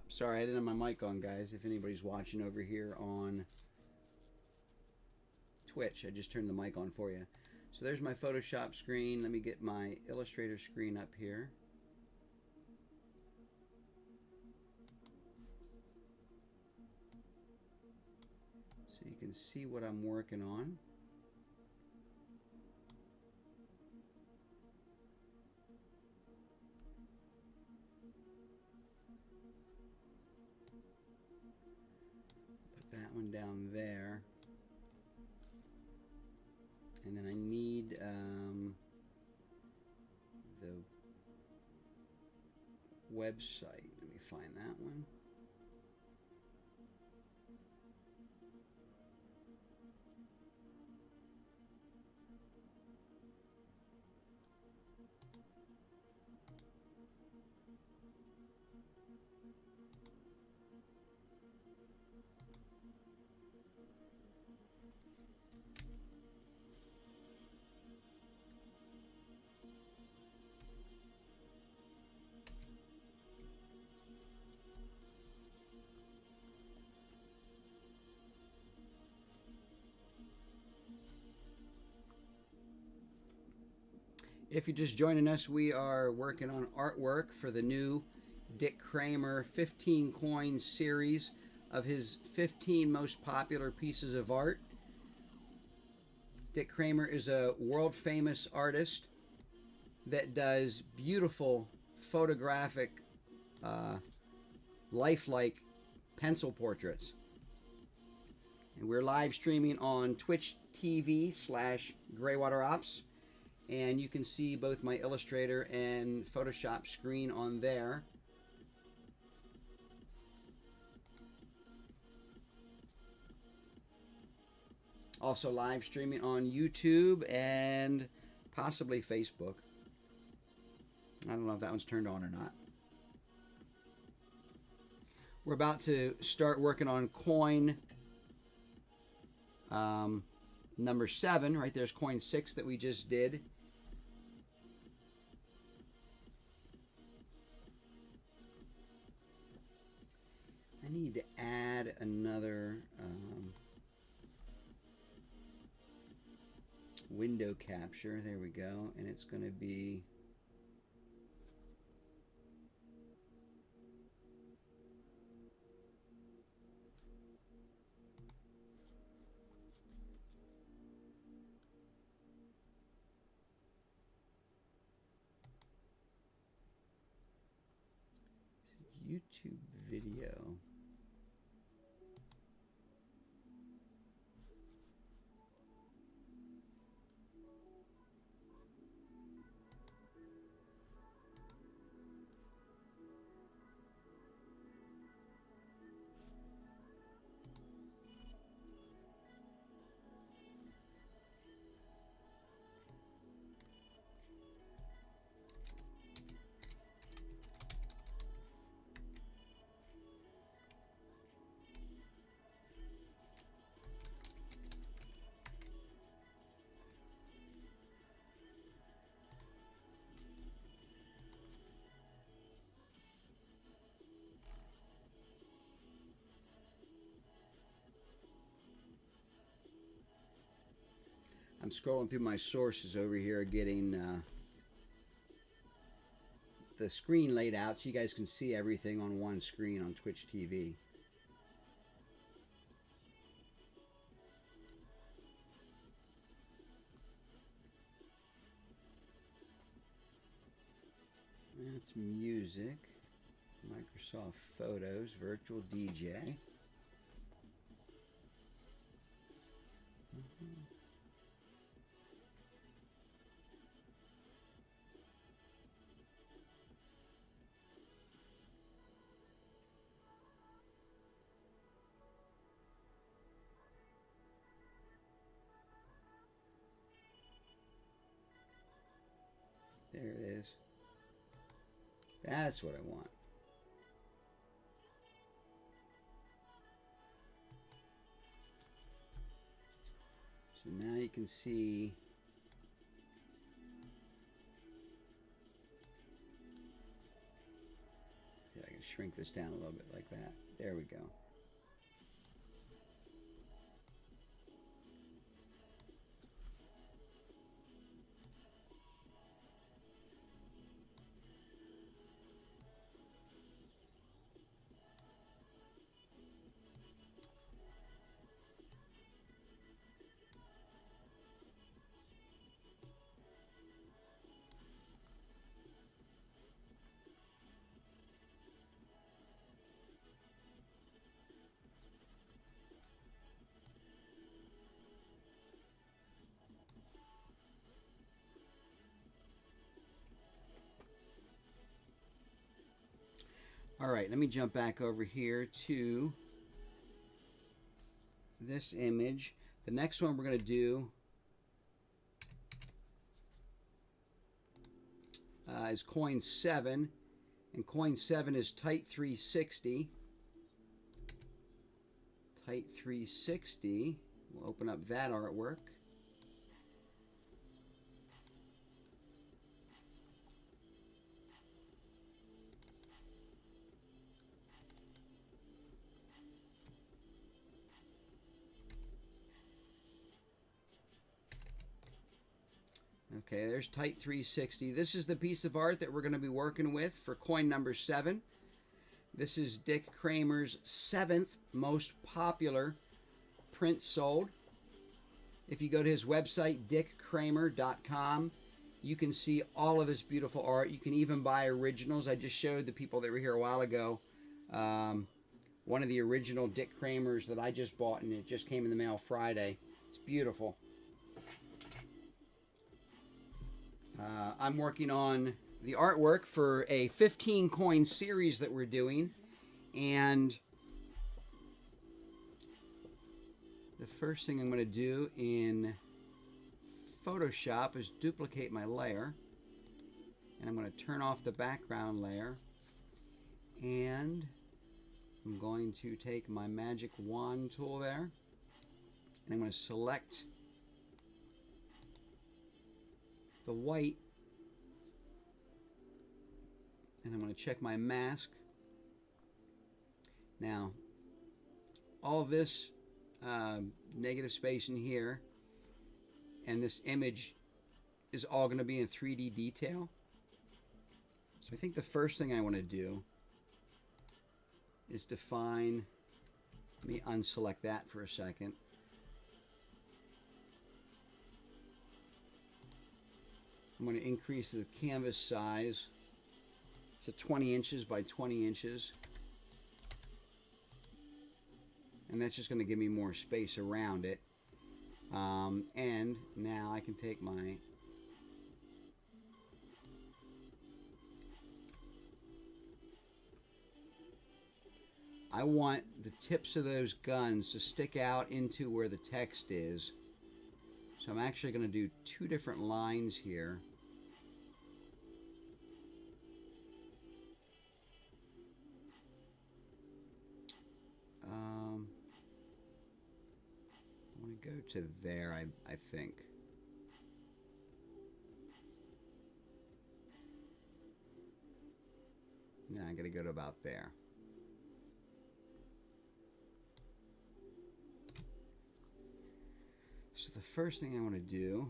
Sorry, I didn't have my mic on, guys. If anybody's watching over here on Twitch, I just turned the mic on for you. So there's my Photoshop screen. Let me get my Illustrator screen up here. So you can see what I'm working on. Put that one down there. And then I need the website. Let me find that one. If you're just joining us, we are working on artwork for the new Dick Kramer 15 coin series of his 15 most popular pieces of art. Dick Kramer is a world famous artist that does beautiful photographic, lifelike pencil portraits. And we're live streaming on Twitch TV/GraywaterOps. And you can see both my Illustrator and Photoshop screen on there. Also live streaming on YouTube and possibly Facebook. I don't know if that one's turned on or not. We're about to start working on coin number 7. Right there's coin 6 that we just did. I need to add another window capture. There we go. And it's going to be YouTube video. I'm scrolling through my sources over here, getting the screen laid out so you guys can see everything on one screen on Twitch TV. That's music, Microsoft Photos, Virtual DJ. There it is. That's what I want. So now you can see shrink this down a little bit like that. There we go. All right, let me jump back over here to this image. The next one we're going to do is coin 7, and coin 7 is tight 360. Tight 360. We'll open up that artwork. Okay, there's tight 360. This is the piece of art that we're going to be working with for coin number 7. This is Dick Kramer's 7th most popular print sold. If you go to his website, dickkramer.com, you can see all of this beautiful art. You can even buy originals. I just showed the people that were here a while ago one of the original Dick Kramers that I just bought, and it just came in the mail Friday. It's beautiful. I'm working on the artwork for a 15 coin series that we're doing, and the first thing I'm going to do in Photoshop is duplicate my layer, and I'm going to turn off the background layer, and I'm going to take my magic wand tool there, and I'm going to select the white, and I'm going to check my mask. Now, all this negative space in here and this image is all going to be in 3D detail. So I think the first thing I want to do is define, let me unselect that for a second. I'm going to increase the canvas size to 20 inches by 20 inches. And that's just going to give me more space around it. And now I can take my I want the tips of those guns to stick out into where the text is. So I'm actually going to do 2 different lines here. I want to go to there, I think. Now I'm going to go to about there. So the first thing I want to do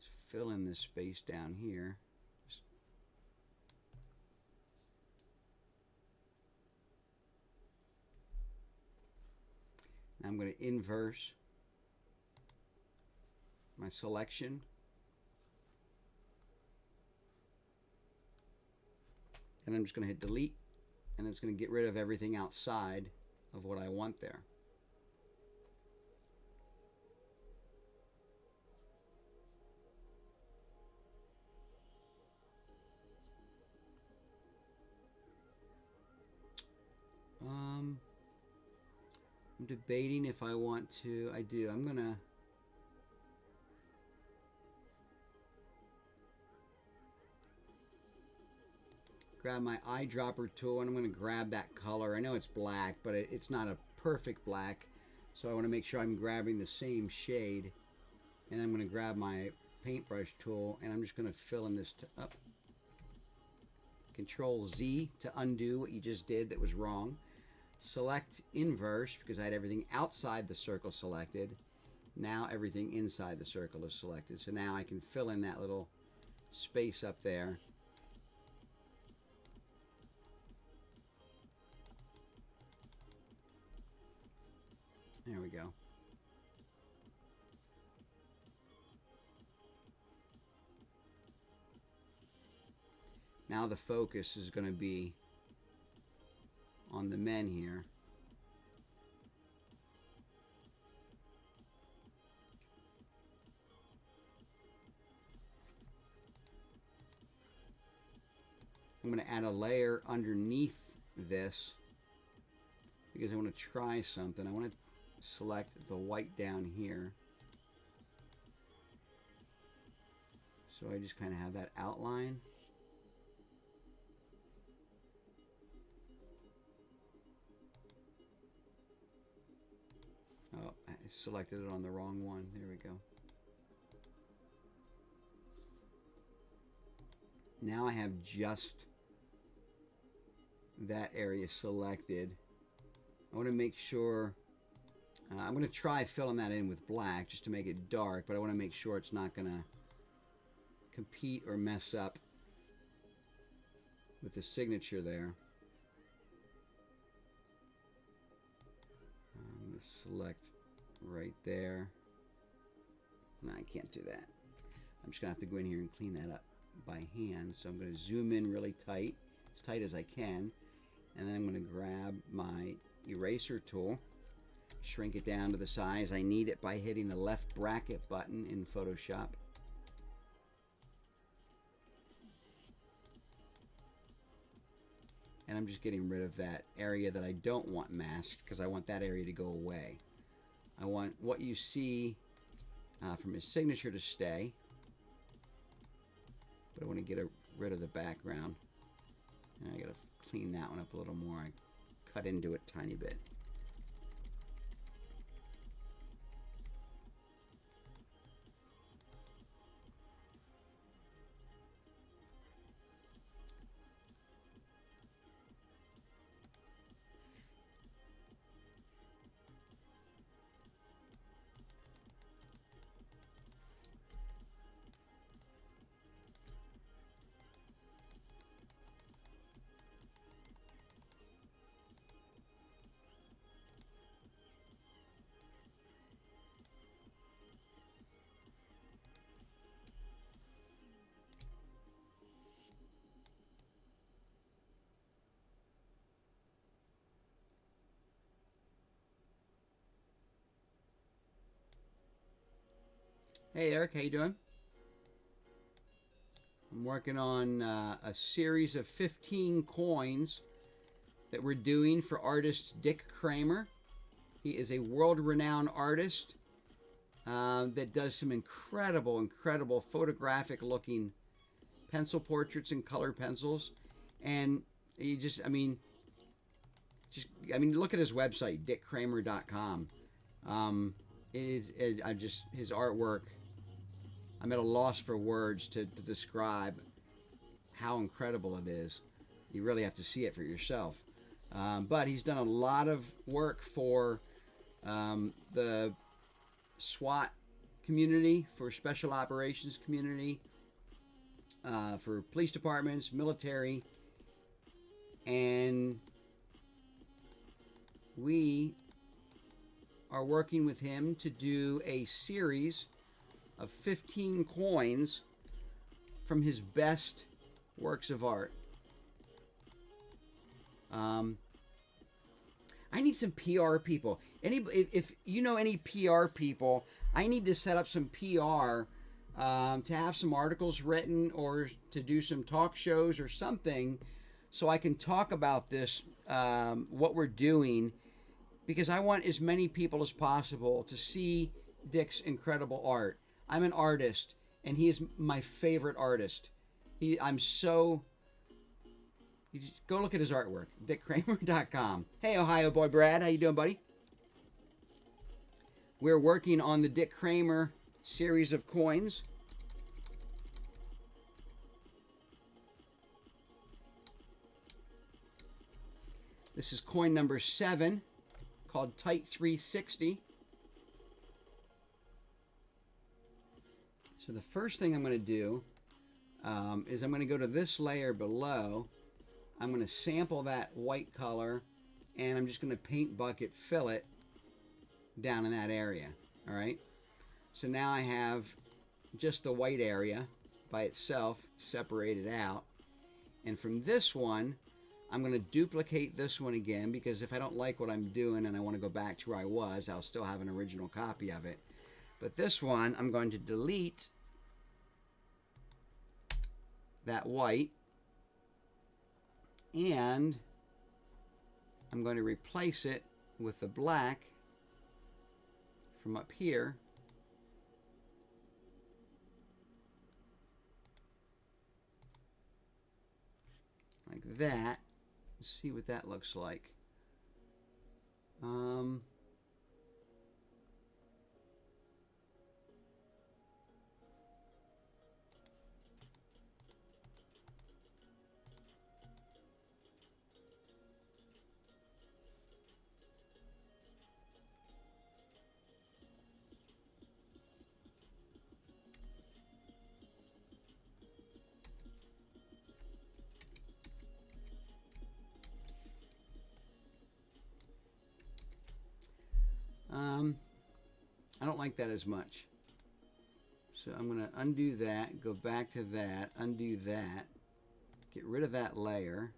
is fill in this space down here. Now I'm going to inverse my selection. And I'm just going to hit delete, and it's going to get rid of everything outside of what I want there. I'm debating if I want to. I'm gonna grab my eyedropper tool, and I'm going to grab that color. I know it's black, but it's not a perfect black, so I want to make sure I'm grabbing the same shade. And I'm going to grab my paintbrush tool, and I'm just going to fill in this up. Control Z to undo what you just did that was wrong. Select inverse because I had everything outside the circle selected. Now everything inside the circle is selected. So now I can fill in that little space up there. There we go. Now the focus is going to be on the men here. I'm going to add a layer underneath this because I want to try something. I want to select the white down here. So I just kind of have that outline. Oh, I selected it on the wrong one. There we go. Now I have just that area selected. I want to make sure, I'm going to try filling that in with black just to make it dark, but I want to make sure it's not going to compete or mess up with the signature there. I'm going to select right there. No, I can't do that. I'm just going to have to go in here and clean that up by hand. So I'm going to zoom in really tight, as tight as I can, and then I'm going to grab my eraser tool, shrink it down to the size I need it by hitting the left bracket button in Photoshop. And I'm just getting rid of that area that I don't want masked because I want that area to go away. I want what you see from his signature to stay, but I want to get rid of the background. And I got to clean that one up a little more. I cut into it a tiny bit. Hey Eric, how you doing? I'm working on a series of 15 coins that we're doing for artist Dick Kramer. He is a world-renowned artist that does some incredible photographic-looking pencil portraits and color pencils. And you just, I mean, look at his website, dickkramer.com. His artwork, I'm at a loss for words to describe how incredible it is. You really have to see it for yourself. But he's done a lot of work for the SWAT community, for special operations community, for police departments, military, and we are working with him to do a series of 15 coins from his best works of art. I need some PR people. If you know any PR people, I need to set up some PR to have some articles written or to do some talk shows or something so I can talk about this, what we're doing, because I want as many people as possible to see Dick's incredible art. I'm an artist, and he is my favorite artist. I'm so... You just go look at his artwork, dickkramer.com. Hey, Ohio boy Brad, how you doing, buddy? We're working on the Dick Kramer series of coins. This is coin number 7, called Tight 360. So the first thing I'm going to do is I'm going to go to this layer below. I'm going to sample that white color, and I'm just going to paint bucket fill it down in that area. All right. So now I have just the white area by itself separated out. And from this one, I'm going to duplicate this one again, because if I don't like what I'm doing and I want to go back to where I was, I'll still have an original copy of it. But this one, I'm going to delete that white, and I'm going to replace it with the black from up here. Like that. Let's see what that looks like. I don't like that as much. So I'm going to undo that, go back to that, undo that, get rid of that layer.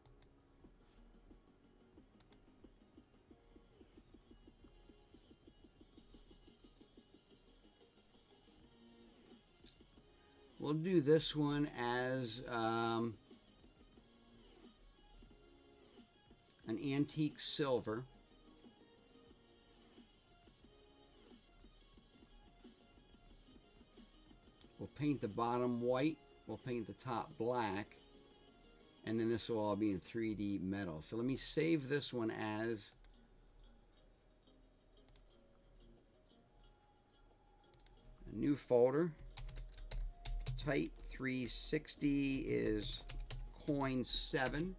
We'll do this one as an antique silver. We'll paint the bottom white, we'll paint the top black, and then this will all be in 3D metal. So let me save this one as a new folder. Tight 360 is coin 7.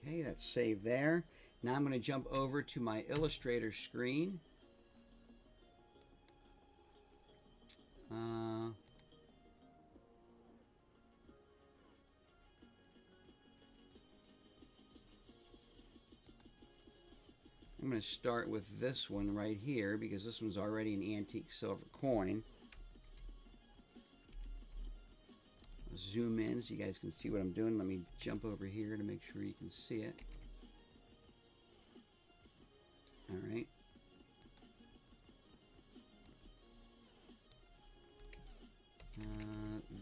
Okay, that's saved there. Now I'm going to jump over to my Illustrator screen. I'm going to start with this one right here, because this one's already an antique silver coin. I'll zoom in so you guys can see what I'm doing. Let me jump over here to make sure you can see it. All right.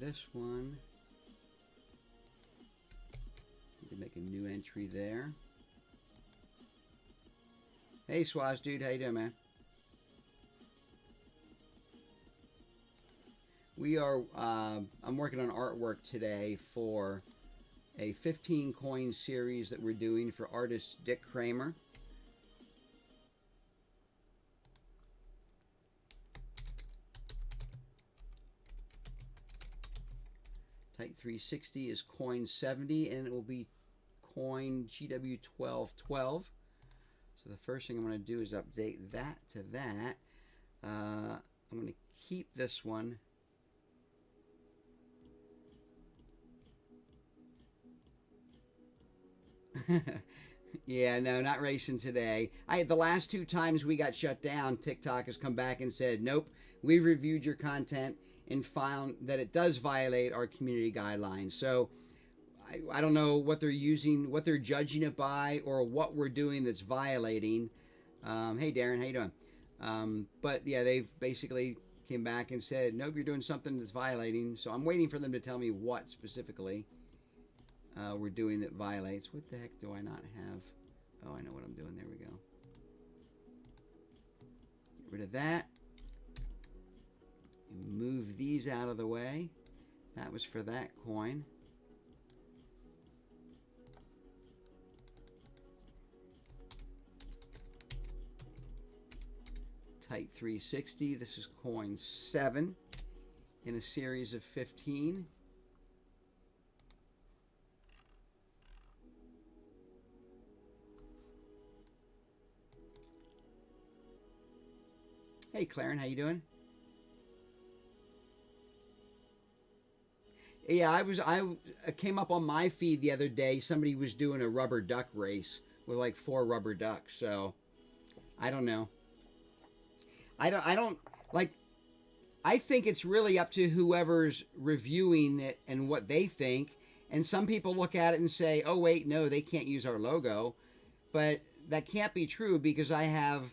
This one, need to make a new entry there. Hey, Swaz dude, how you doing, man? We are, I'm working on artwork today for a 15 coin series that we're doing for artist Dick Kramer. Tight 360 is coin 70, and it will be coin GW1212. So the first thing I'm going to do is update that to that. I'm going to keep this one. Yeah, no, not racing today. The last 2 times we got shut down, TikTok has come back and said, nope, we've reviewed your content and found that it does violate our community guidelines. So I don't know what they're using, what they're judging it by, or what we're doing that's violating. Hey, Darren, how you doing? But yeah, they've basically came back and said, nope, you're doing something that's violating. So I'm waiting for them to tell me what specifically we're doing that violates. What the heck do I not have? Oh, I know what I'm doing. There we go. Get rid of that. Move these out of the way. That was for that coin. Tight 360. This is coin 7. in a series of 15. Hey, Claren, how you doing? Yeah, I came up on my feed the other day. Somebody was doing a rubber duck race with like 4 rubber ducks. So I don't know. I don't like. I think it's really up to whoever's reviewing it and what they think. And some people look at it and say, "Oh wait, no, they can't use our logo," but that can't be true because I have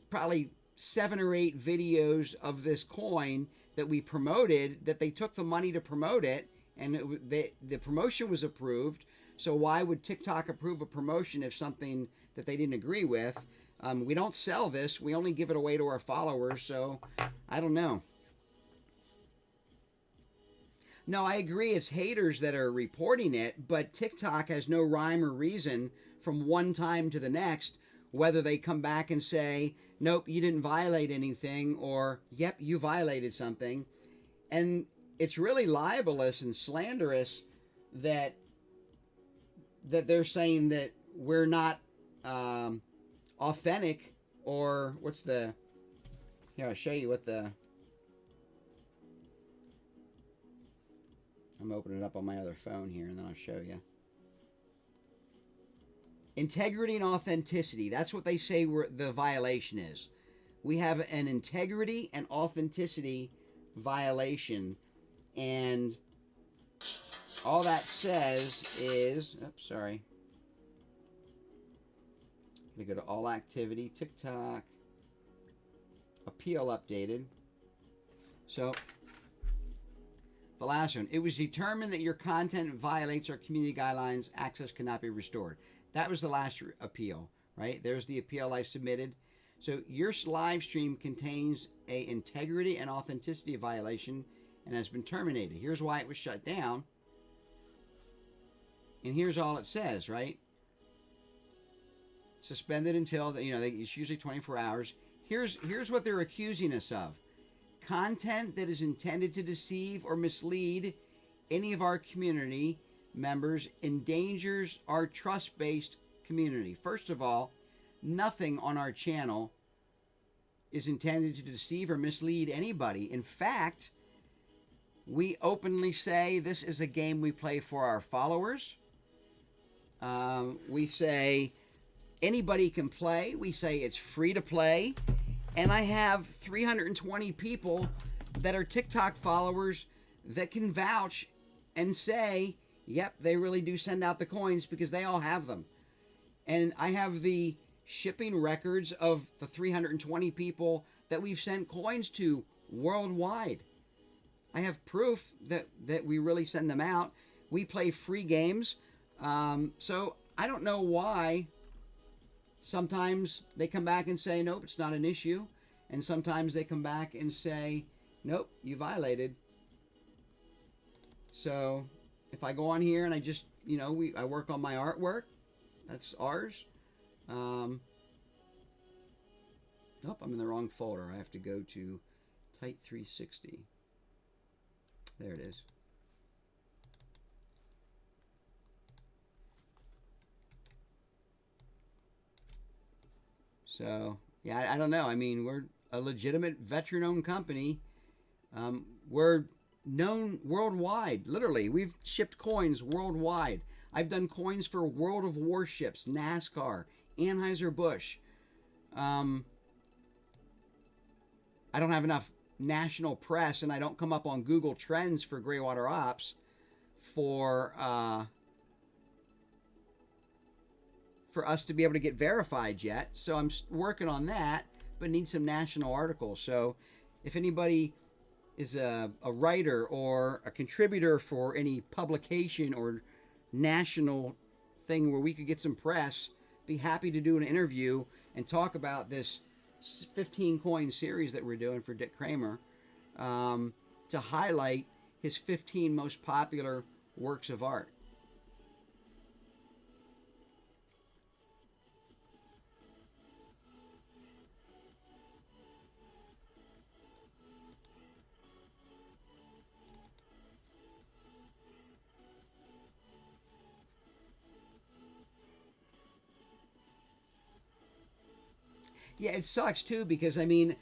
probably 7 or 8 videos of this coin that we promoted, that they took the money to promote it, and the promotion was approved. So why would TikTok approve a promotion if something that they didn't agree with? We don't sell this. We only give it away to our followers. So I don't know. No, I agree. It's haters that are reporting it, but TikTok has no rhyme or reason from one time to the next whether they come back and say, nope, you didn't violate anything, or yep, you violated something. And it's really libelous and slanderous that they're saying that we're not authentic, or what's the, here, I'll show you what the, I'm opening it up on my other phone here and then I'll show you. Integrity and authenticity. That's what they say the violation is. We have an integrity and authenticity violation. And all that says is, oops, sorry. I'm going to go to all activity, TikTok, appeal updated. So, the last one. It was determined that your content violates our community guidelines. Access cannot be restored. That was the last appeal, right? There's the appeal I submitted. So your live stream contains a integrity and authenticity violation and has been terminated. Here's why it was shut down. And here's all it says, right? Suspended until, it's usually 24 hours. Here's what they're accusing us of. Content that is intended to deceive or mislead any of our community members endangers our trust-based community. First of all, nothing on our channel is intended to deceive or mislead anybody. In fact, we openly say this is a game we play for our followers. We say anybody can play. We say it's free to play. And I have 320 people that are TikTok followers that can vouch and say, yep, they really do send out the coins because they all have them. And I have the shipping records of the 320 people that we've sent coins to worldwide. I have proof that we really send them out. We play free games. So I don't know why sometimes they come back and say, nope, it's not an issue. And sometimes they come back and say, nope, you violated. So if I go on here and I just, I work on my artwork, that's ours. Nope, I'm in the wrong folder. I have to go to Tight 360. There it is. So, yeah, I don't know. I mean, we're a legitimate veteran-owned company. We're known worldwide. Literally, we've shipped coins worldwide. I've done coins for World of Warships, NASCAR, Anheuser-Busch. I don't have enough national press, and I don't come up on Google Trends for Greywater Ops for us to be able to get verified yet. So I'm working on that, but need some national articles. So if anybody is a writer or a contributor for any publication or national thing where we could get some press, be happy to do an interview and talk about this 15 coin series that we're doing for Dick Kramer, to highlight his 15 most popular works of art. Yeah, it sucks too because I mean,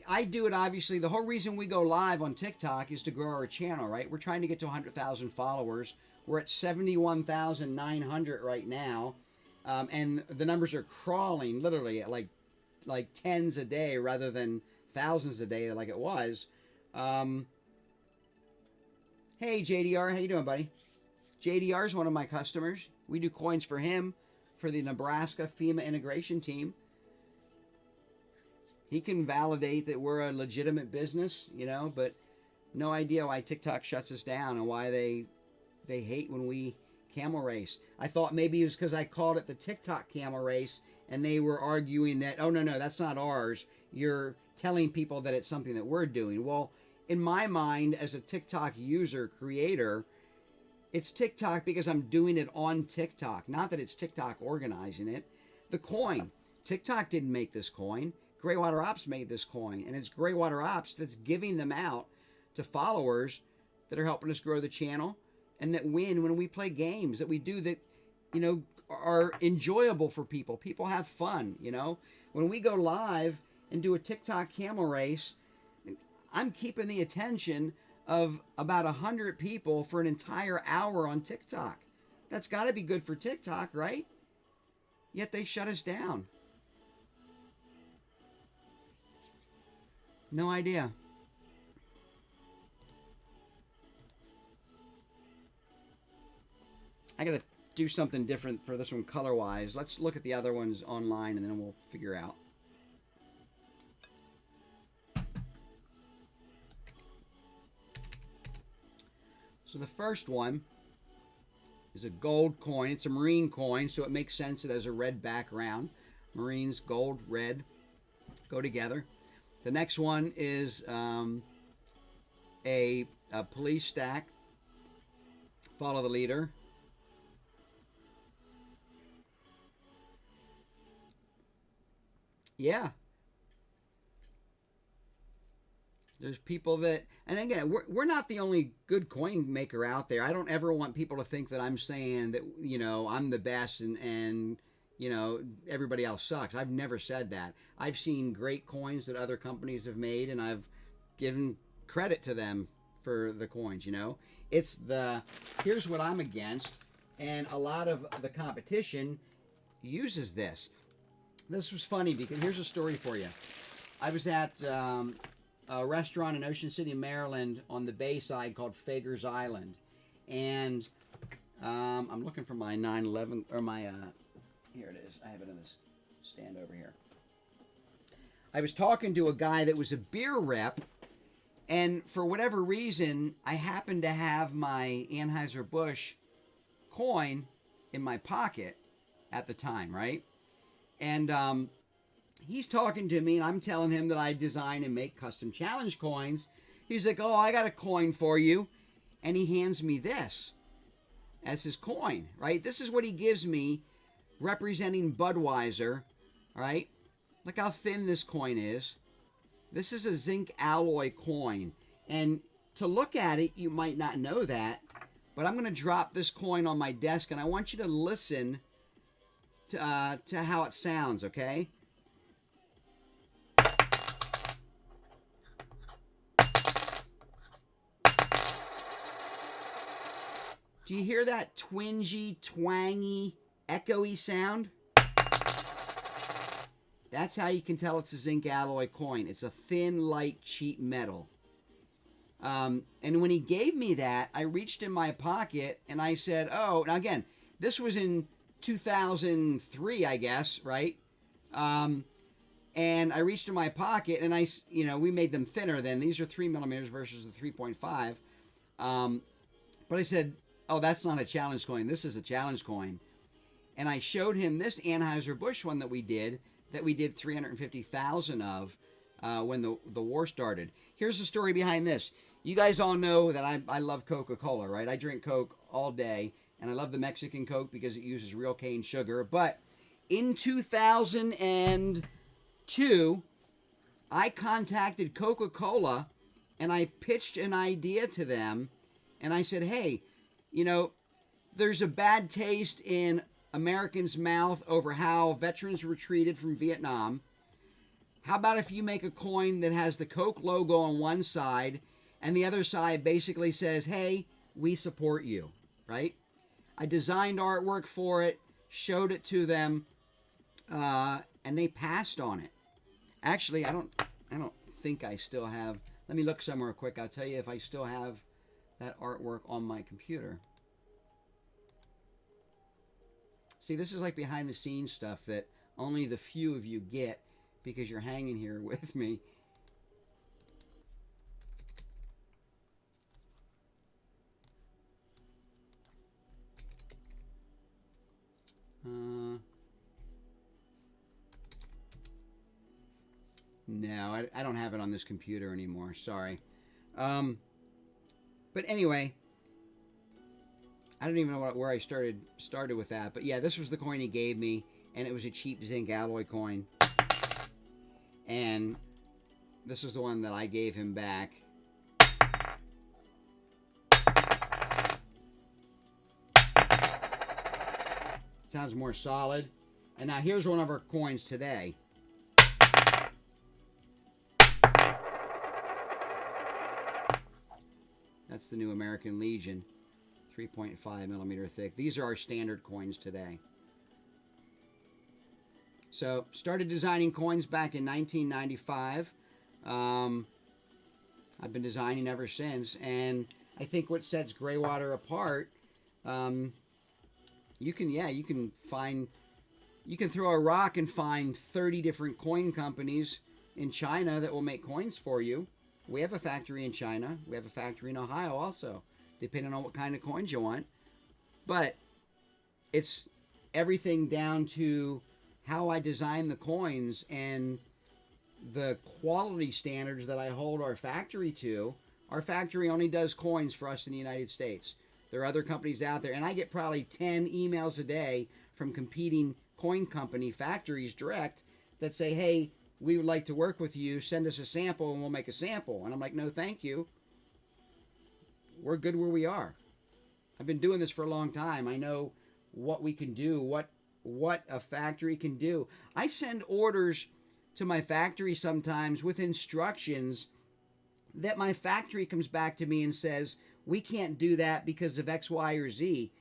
I do it obviously. The whole reason we go live on TikTok is to grow our channel, right? We're trying to get to 100,000 followers. We're at 71,900 right now, and the numbers are crawling literally at like tens a day rather than thousands a day like it was. Hey JDR, how you doing, buddy? JDR is one of my customers. We do coins for him for the Nebraska FEMA integration team. He can validate that we're a legitimate business, you know, but no idea why TikTok shuts us down and why they hate when we camel race. I thought maybe it was because I called it the TikTok camel race and they were arguing that, oh, no, that's not ours. You're telling people that it's something that we're doing. Well, in my mind, as a TikTok user, creator, it's TikTok because I'm doing it on TikTok. Not that it's TikTok organizing it. The coin. TikTok didn't make this coin. Greywater Ops made this coin. And it's Greywater Ops that's giving them out to followers that are helping us grow the channel and that win when we play games that we do that, you know, are enjoyable for people. People have fun, you know. When we go live and do a TikTok camel race, I'm keeping the attention of about 100 people for an entire hour on TikTok. That's got to be good for TikTok, right? Yet they shut us down. No idea. I got to do something different for this one color-wise. Let's look at the other ones online and then we'll figure out. So the first one is a gold coin. It's a marine coin, so it makes sense it has a red background. Marines, gold, red, go together. The next one is a police stack. Follow the leader. Yeah. There's people that, and again, we're not the only good coin maker out there. I don't ever want people to think that I'm saying that, you know, I'm the best and you know, everybody else sucks. I've never said that. I've seen great coins that other companies have made, and I've given credit to them for the coins, you know. It's here's what I'm against, and a lot of the competition uses this. This was funny because here's a story for you. I was at a restaurant in Ocean City, Maryland, on the bay side called Fager's Island, and I'm looking for my 911 or my here it is. I have it in this stand over here. I was talking to a guy that was a beer rep, and for whatever reason, I happened to have my Anheuser-Busch coin in my pocket at the time, right? And he's talking to me, and I'm telling him that I design and make custom challenge coins. He's like, oh, I got a coin for you. And he hands me this as his coin, right? This is what he gives me representing Budweiser, right? Look how thin this coin is. This is a zinc alloy coin. And to look at it, you might not know that, but I'm going to drop this coin on my desk, and I want you to listen to how it sounds, okay? Do you hear that twingy, twangy, echoey sound? That's how you can tell it's a zinc alloy coin. It's a thin, light, cheap metal. And when he gave me that, I reached in my pocket and I said, oh, now again, this was in 2003, I guess, right? And I reached in my pocket and we made them thinner then. These are 3 millimeters versus the 3.5. But I said, oh, that's not a challenge coin. This is a challenge coin. And I showed him this Anheuser-Busch one that we did 350,000 of when the war started. Here's the story behind this. You guys all know that I love Coca-Cola, right? I drink Coke all day, and I love the Mexican Coke because it uses real cane sugar. But in 2002, I contacted Coca-Cola, and I pitched an idea to them, and I said, hey, there's a bad taste in Americans' mouth over how veterans were treated from Vietnam. How about if you make a coin that has the Coke logo on one side and the other side basically says, hey, we support you, right? I designed artwork for it, showed it to them, and they passed on it. Actually, I don't think I still have. Let me look somewhere quick. I'll tell you if I still have that artwork on my computer. See, this is like behind the scenes stuff that only the few of you get because you're hanging here with me. No, I don't have it on this computer anymore. Sorry. But anyway, I don't even know where I started with that. But yeah, this was the coin he gave me, and it was a cheap zinc alloy coin. And this is the one that I gave him back. Sounds more solid. And now here's one of our coins today. That's the new American Legion, 3.5 millimeter thick. These are our standard coins today. So, started designing coins back in 1995. I've been designing ever since, and I think what sets Graywater apart, you can throw a rock and find 30 different coin companies in China that will make coins for you. We have a factory in China. We have a factory in Ohio also, depending on what kind of coins you want. But it's everything down to how I design the coins and the quality standards that I hold our factory to. Our factory only does coins for us in the United States. There are other companies out there, and I get probably 10 emails a day from competing coin company factories direct that say, hey, we would like to work with you. Send us a sample and we'll make a sample. And I'm like, no, thank you. We're good where we are. I've been doing this for a long time. I know what we can do, what a factory can do. I send orders to my factory sometimes with instructions that my factory comes back to me and says, we can't do that because of X, Y, or Z.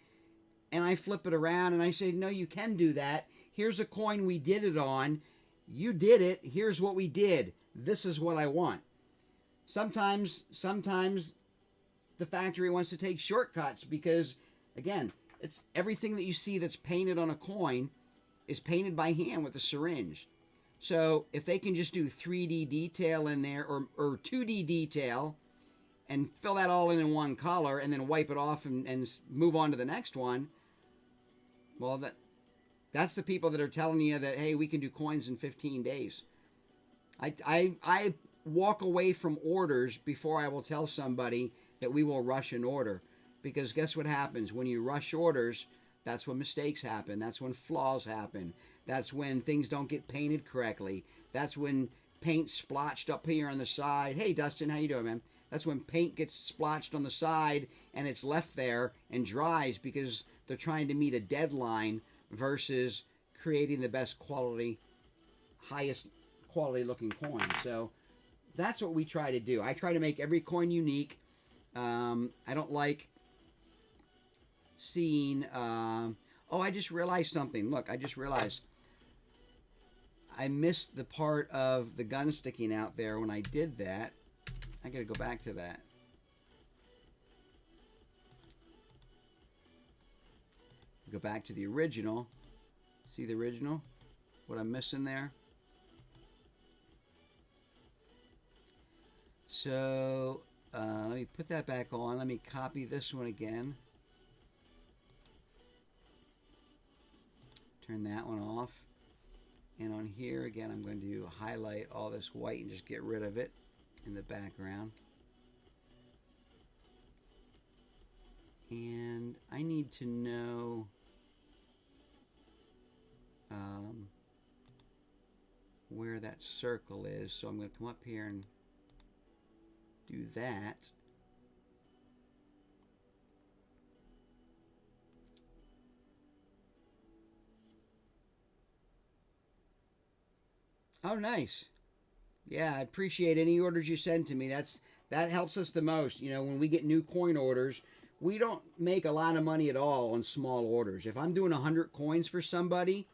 And I flip it around and I say, no, you can do that. Here's a coin we did it on. You did it. Here's what we did. This is what I want. Sometimes the factory wants to take shortcuts because, again, it's everything that you see that's painted on a coin is painted by hand with a syringe. So if they can just do 3D detail in there or 2D detail and fill that all in one color and then wipe it off and move on to the next one, well, that's the people that are telling you that, hey, we can do coins in 15 days. I walk away from orders before I will tell somebody that we will rush an order. Because guess what happens? When you rush orders, that's when mistakes happen. That's when flaws happen. That's when things don't get painted correctly. That's when paint splotched up here on the side. Hey, Dustin, how you doing, man? That's when paint gets splotched on the side and it's left there and dries because they're trying to meet a deadline versus creating the best quality, highest quality looking coin. So that's what we try to do. I try to make every coin unique. I don't like seeing, oh, I just realized something. Look, I just realized I missed the part of the gun sticking out there when I did that. I gotta go back to that. Go back to the original. See the original? What I'm missing there? So, let me put that back on. Let me copy this one again. Turn that one off. And on here, again, I'm going to highlight all this white and just get rid of it in the background. And I need to know where that circle is. So I'm going to come up here and do that. Oh, nice. Yeah, I appreciate any orders you send to me. That helps us the most. You know, when we get new coin orders, we don't make a lot of money at all on small orders. If I'm doing 100 coins for somebody,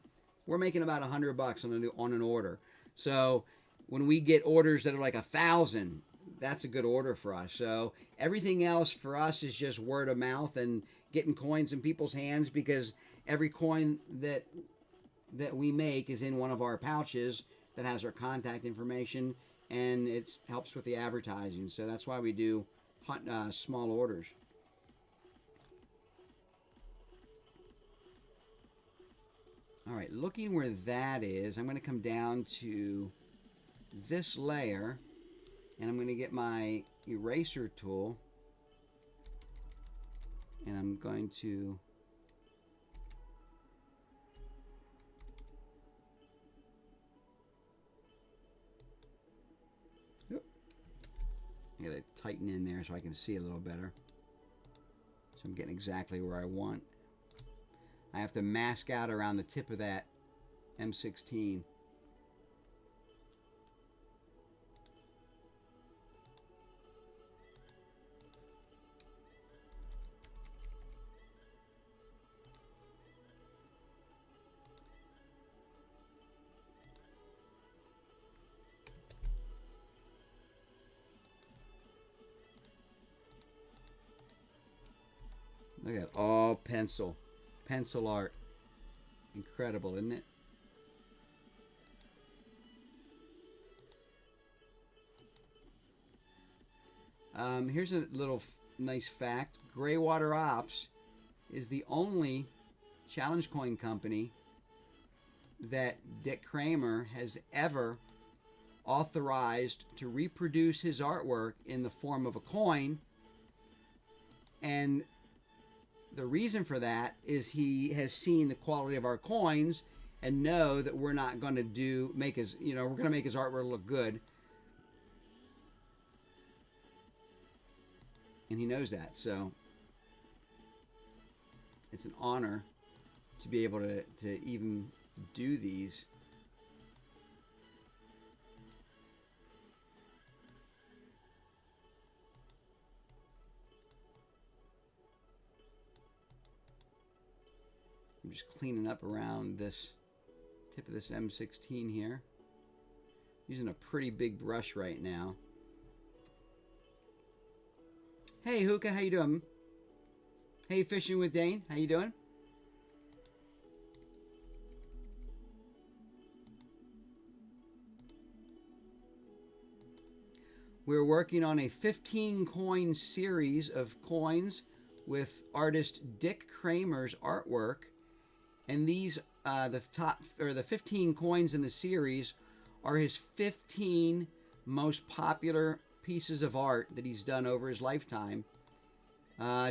we're making about $100 on an order. So when we get orders that are like 1,000, that's a good order for us. So everything else for us is just word of mouth and getting coins in people's hands, because every coin that we make is in one of our pouches that has our contact information, and it helps with the advertising. So that's why we do small orders. All right, looking where that is, I'm going to come down to this layer, and I'm going to get my eraser tool, and I'm going to I gotta tighten in there so I can see a little better. So I'm getting exactly where I want. I have to mask out around the tip of that M16. Look at all pencil art. Incredible, isn't it? Here's a little nice fact. Greywater Ops is the only challenge coin company that Dick Kramer has ever authorized to reproduce his artwork in the form of a coin. And the reason for that is he has seen the quality of our coins and know that we're not going to we're going to make his artwork look good. And he knows that. So it's an honor to be able to even do these. I'm just cleaning up around this tip of this M16 here. Using a pretty big brush right now. Hey Hookah, how you doing? Hey Fishing with Dane, how you doing? We're working on a 15 coin series of coins with artist Dick Kramer's artwork. And these, the 15 coins in the series are his 15 most popular pieces of art that he's done over his lifetime.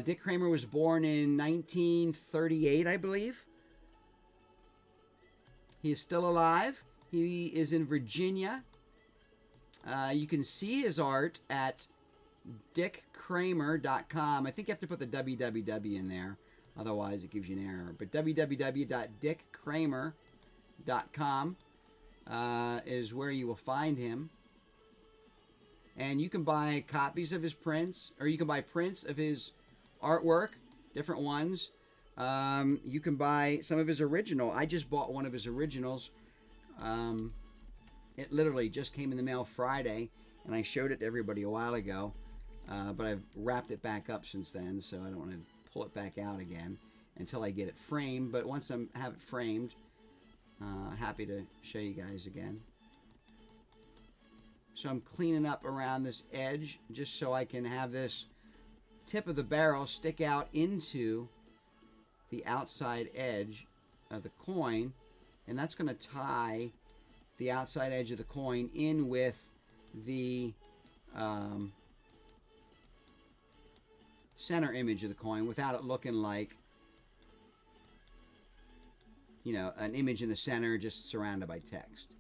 Dick Kramer was born in 1938, I believe. He is still alive. He is in Virginia. You can see his art at dickkramer.com. I think you have to put the www in there. Otherwise, it gives you an error. But www.dickkramer.com is where you will find him. And you can buy copies of his prints, or you can buy prints of his artwork, different ones. You can buy some of his original. I just bought one of his originals. It literally just came in the mail Friday, and I showed it to everybody a while ago. But I've wrapped it back up since then, so I don't want to pull it back out again until I get it framed. But once I have it framed, happy to show you guys again. So I'm cleaning up around this edge just so I can have this tip of the barrel stick out into the outside edge of the coin, and that's going to tie the outside edge of the coin in with the center image of the coin without it looking like, you know, an image in the center just surrounded by text.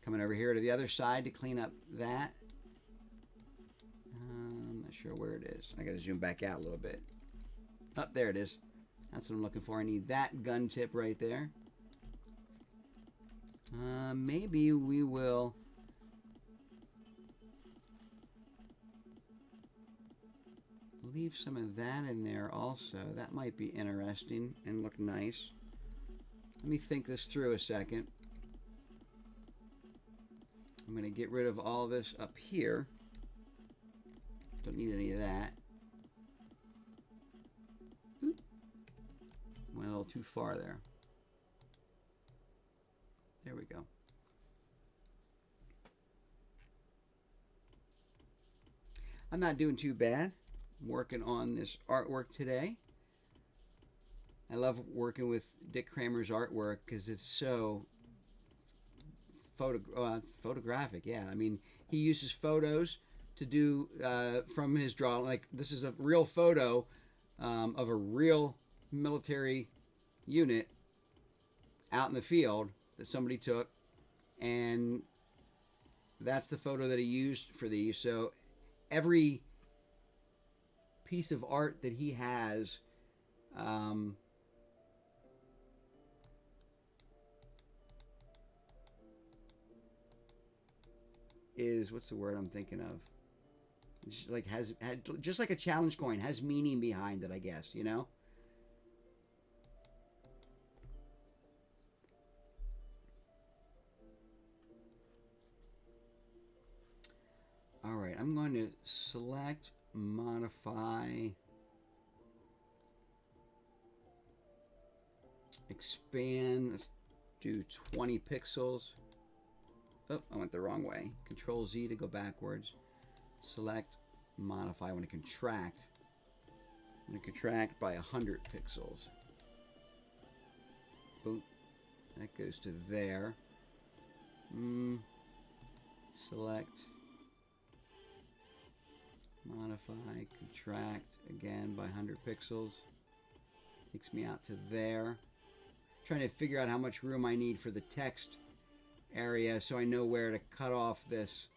Coming over here to the other side to clean up that. I'm not sure where it is. I got to zoom back out a little bit. Oh, there it is. That's what I'm looking for. I need that gun tip right there. Maybe we will leave some of that in there also. That might be interesting and look nice. Let me think this through a second. I'm going to get rid of all this up here. Don't need any of that. Oop. Went a little too far there. There we go. I'm not doing too bad. I'm working on this artwork today. I love working with Dick Kramer's artwork because it's so photographic. Yeah, I mean, he uses photos to do from his drawing. Like, this is a real photo of a real military unit out in the field that somebody took, and that's the photo that he used for these. So every piece of art that he has is, what's the word I'm thinking of? Just like has just like a challenge coin, has meaning behind it, I guess, you know? All right, I'm going to select, modify, expand. Let's do 20 pixels. Oh, I went the wrong way. Control Z to go backwards. Select, modify. I want to contract. I'm going to contract by 100 pixels. Boom. That goes to there. Select, modify, contract again by 100 pixels. Takes me out to there. Trying to figure out how much room I need for the text area so I know where to cut off this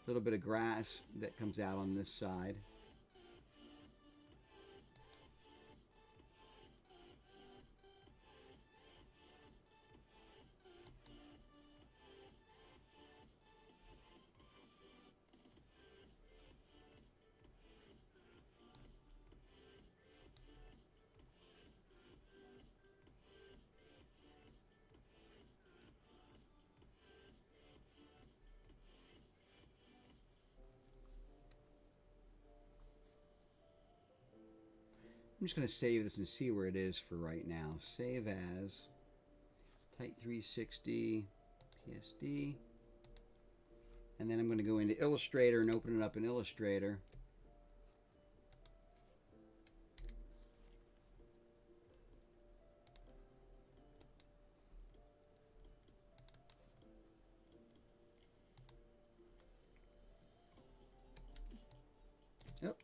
little bit of grass that comes out on this side. I'm just going to save this and see where it is for right now. Save as Type 360 PSD. And then I'm going to go into Illustrator and open it up in Illustrator. Yep.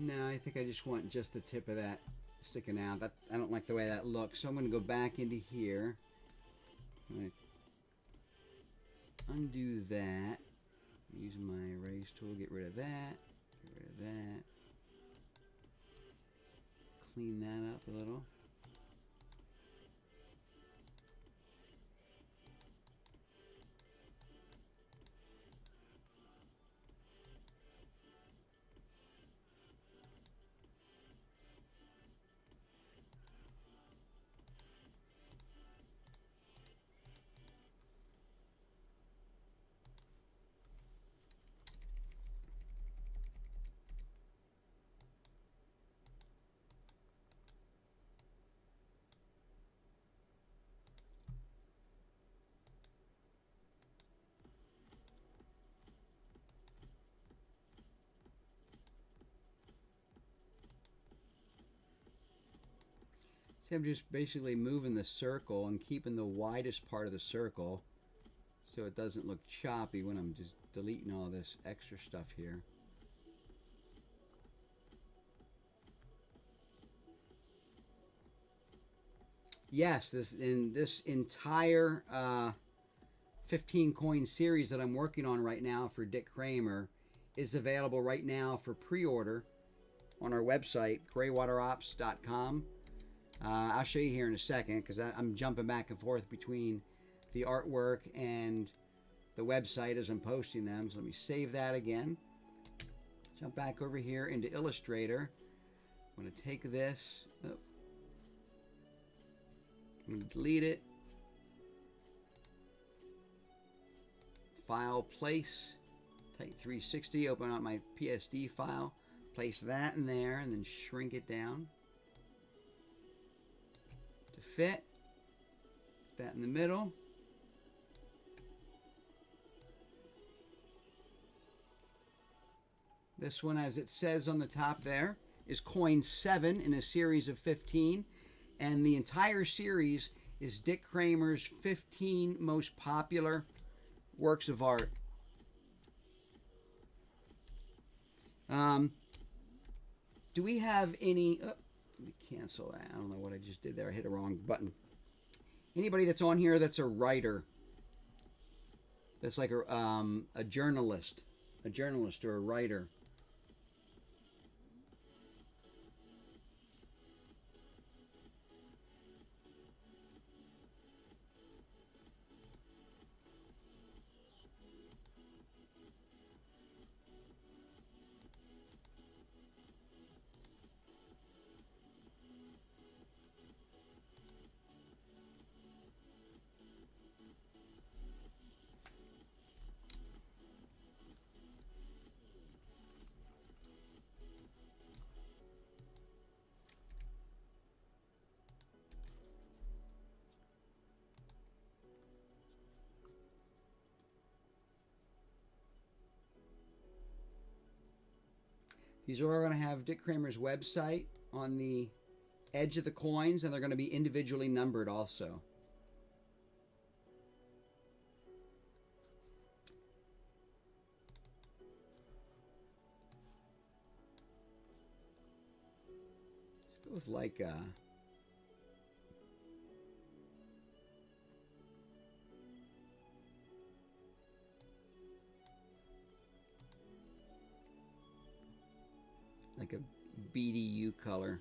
No, I think I just want just the tip of that sticking out. That, I don't like the way that looks, so I'm going to go back into here. I'm going to undo that. Use my erase tool, get rid of that, get rid of that. Clean that up a little. See, I'm just basically moving the circle and keeping the widest part of the circle so it doesn't look choppy when I'm just deleting all this extra stuff here. Yes, this entire 15 coin series that I'm working on right now for Dick Kramer is available right now for pre-order on our website, graywaterops.com. I'll show you here in a second because I'm jumping back and forth between the artwork and the website as I'm posting them. So let me save that again. Jump back over here into Illustrator. I'm going to take this. Oh, I'm going to delete it. File, place, type 360, open up my PSD file, place that in there, and then shrink it down to fit. Put that in the middle. This one, as it says on the top there, is coin 7 in a series of 15. And the entire series is Dick Kramer's 15 most popular works of art. Do we have any... Oh, let me cancel that. I don't know what I just did there. I hit a wrong button. Anybody that's on here that's a writer, that's like a journalist or a writer. These are all going to have Dick Kramer's website on the edge of the coins, and they're going to be individually numbered also. Let's go with like a BDU color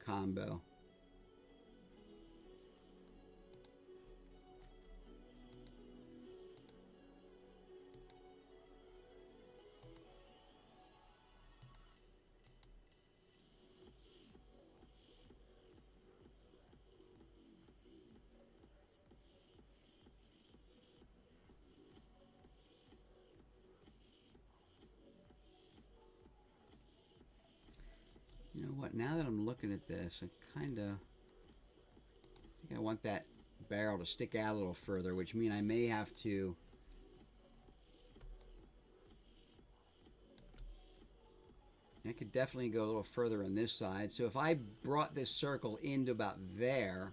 combo. You know what, now that I'm looking at this, I think I want that barrel to stick out a little further, which means I may have to I could definitely go a little further on this side. So if I brought this circle into about there,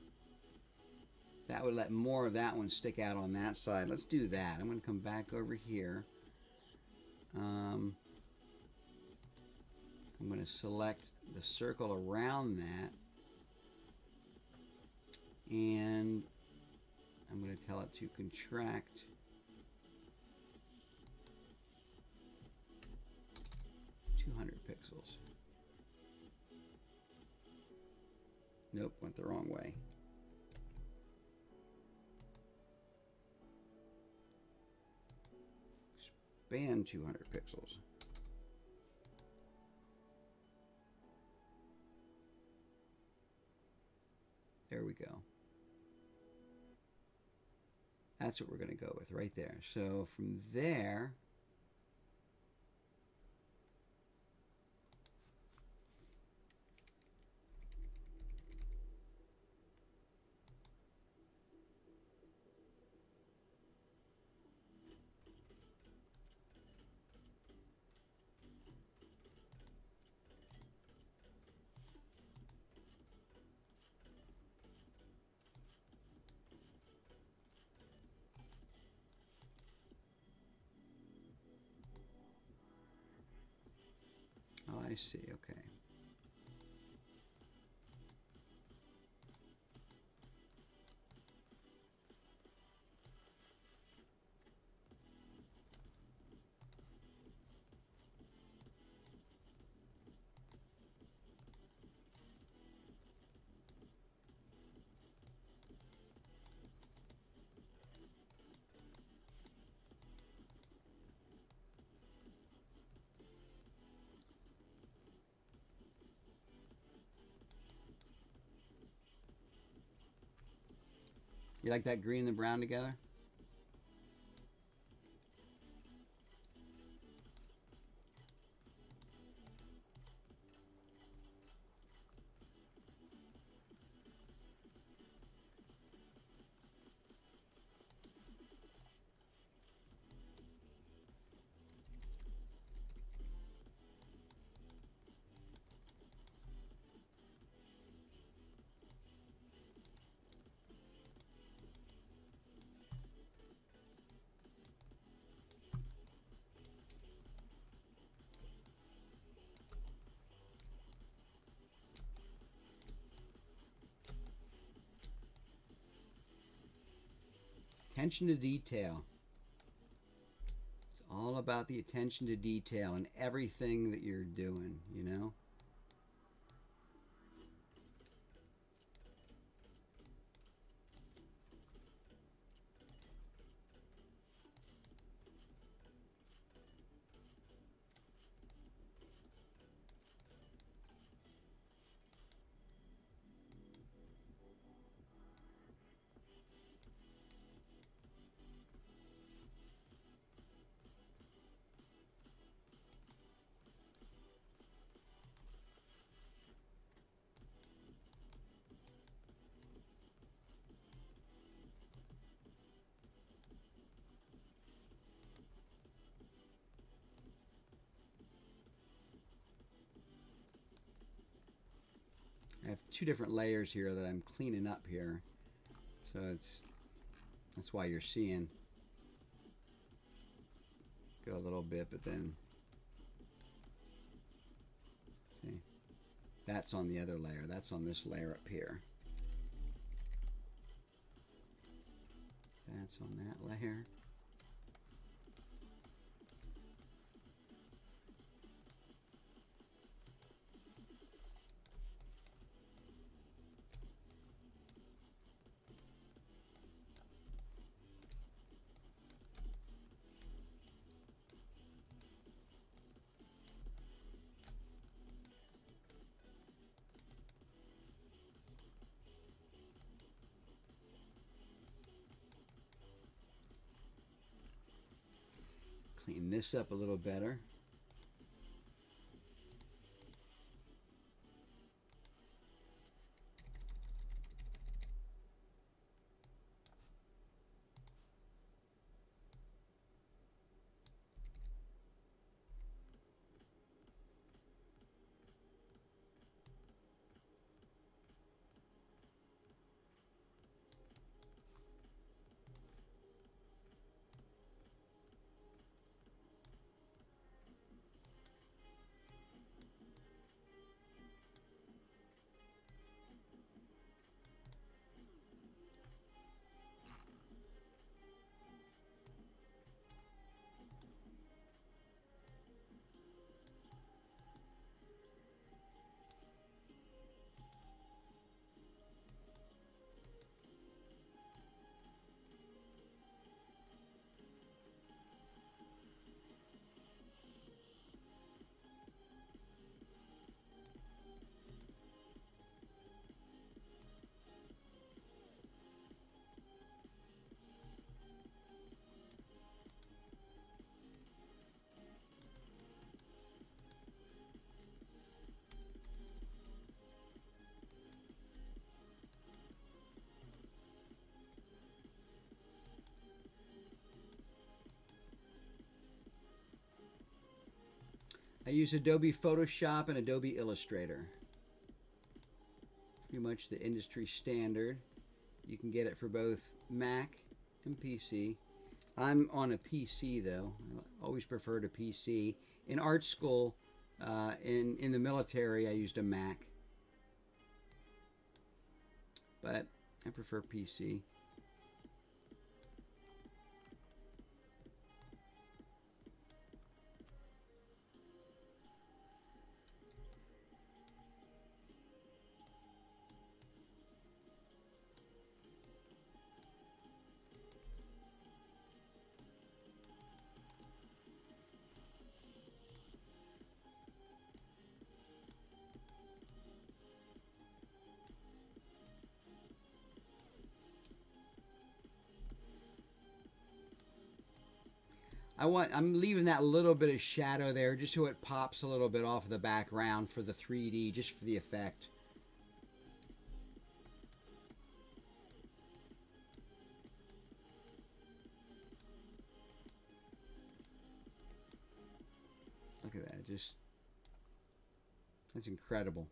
that would let more of that one stick out on that side. Let's do that. I'm going to come back over here. I'm going to select the circle around that, and I'm going to tell it to contract pixels. Nope, went the wrong way. Expand 200 pixels. There we go. That's what we're going to go with right there. So from there, see. Okay. You like that green and the brown together? Attention to detail. It's all about the attention to detail in everything that you're doing, you know? I have two different layers here that I'm cleaning up here. So that's why you're seeing go a little bit, but then see, that's on the other layer. That's on this layer up here. That's on that layer. Clean this up a little better. I use Adobe Photoshop and Adobe Illustrator. Pretty much the industry standard. You can get it for both Mac and PC. I'm on a PC though. I always preferred a PC. In art school, In the military, I used a Mac, but I prefer PC. I'm leaving that little bit of shadow there just so it pops a little bit off of the background for the 3D, just for the effect. Look at that, that's incredible,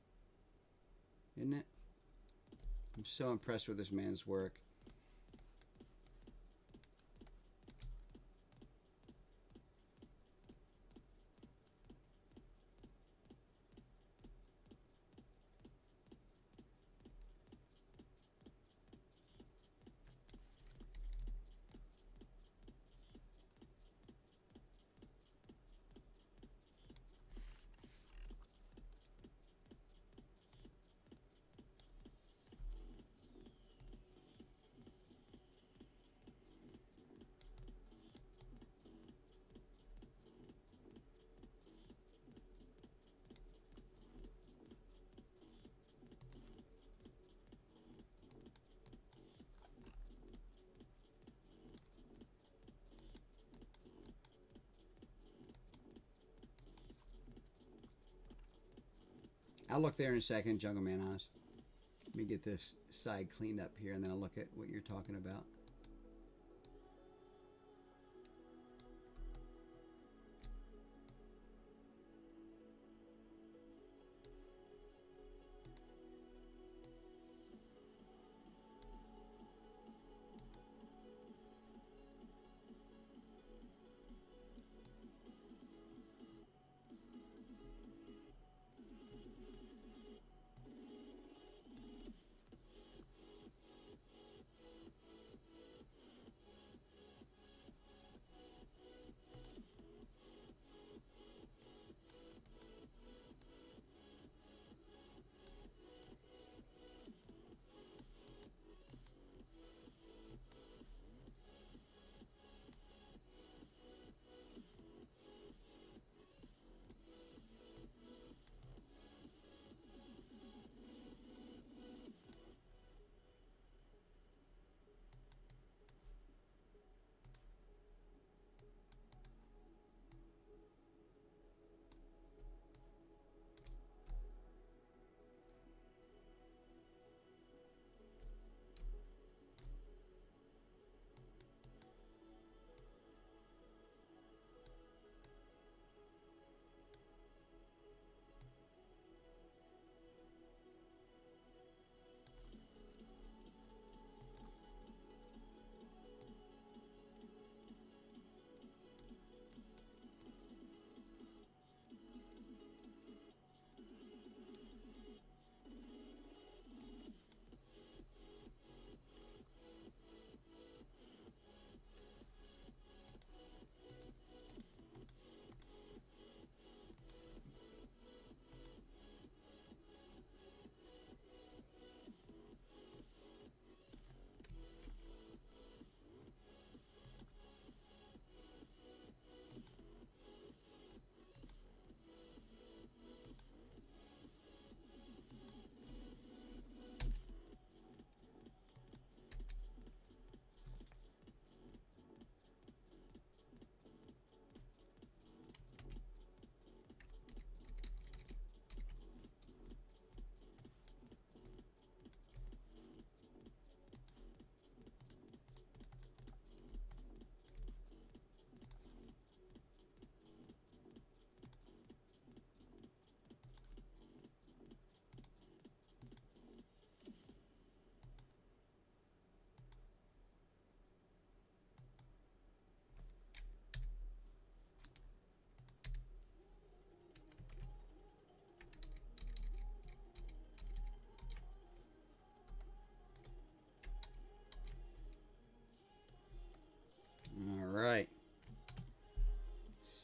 isn't it? I'm so impressed with this man's work. I'll look there in a second, Jungle Man Oz. Let me get this side cleaned up here, and then I'll look at what you're talking about.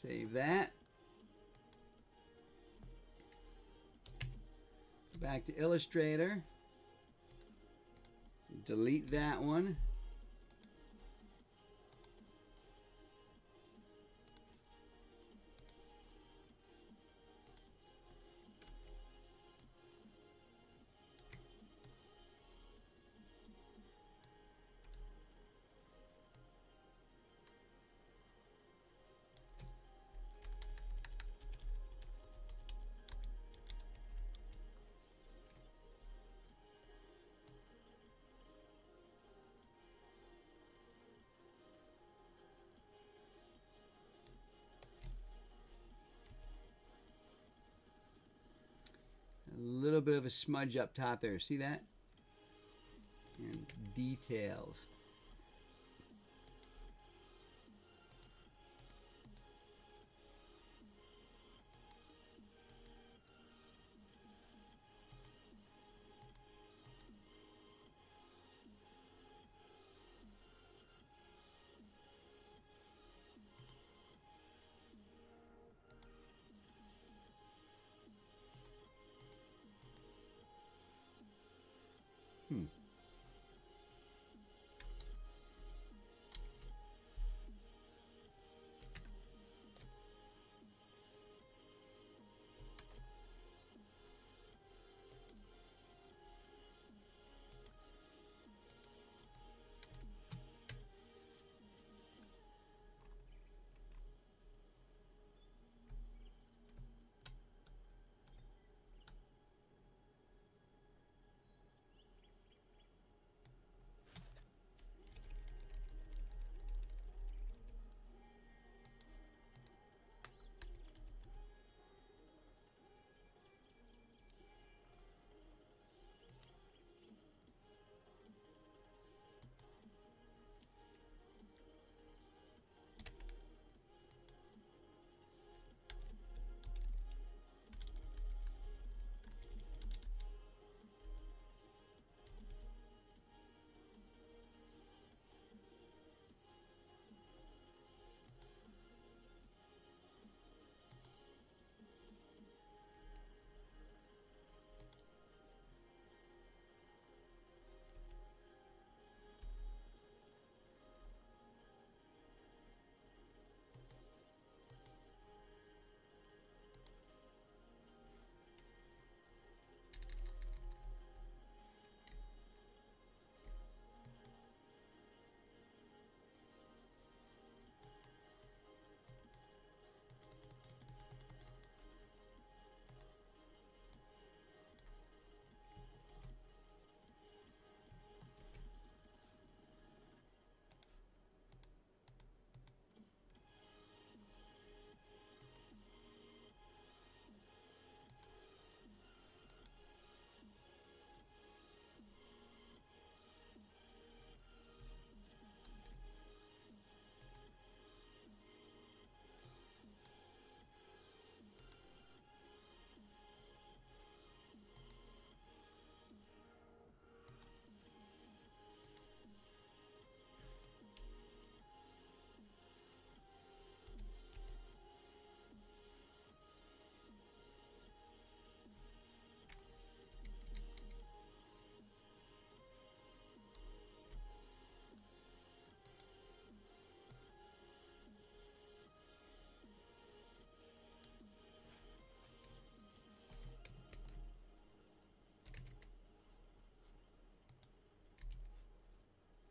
Save that. Back to Illustrator. Delete that one. A little bit of a smudge up top there. See that? And details.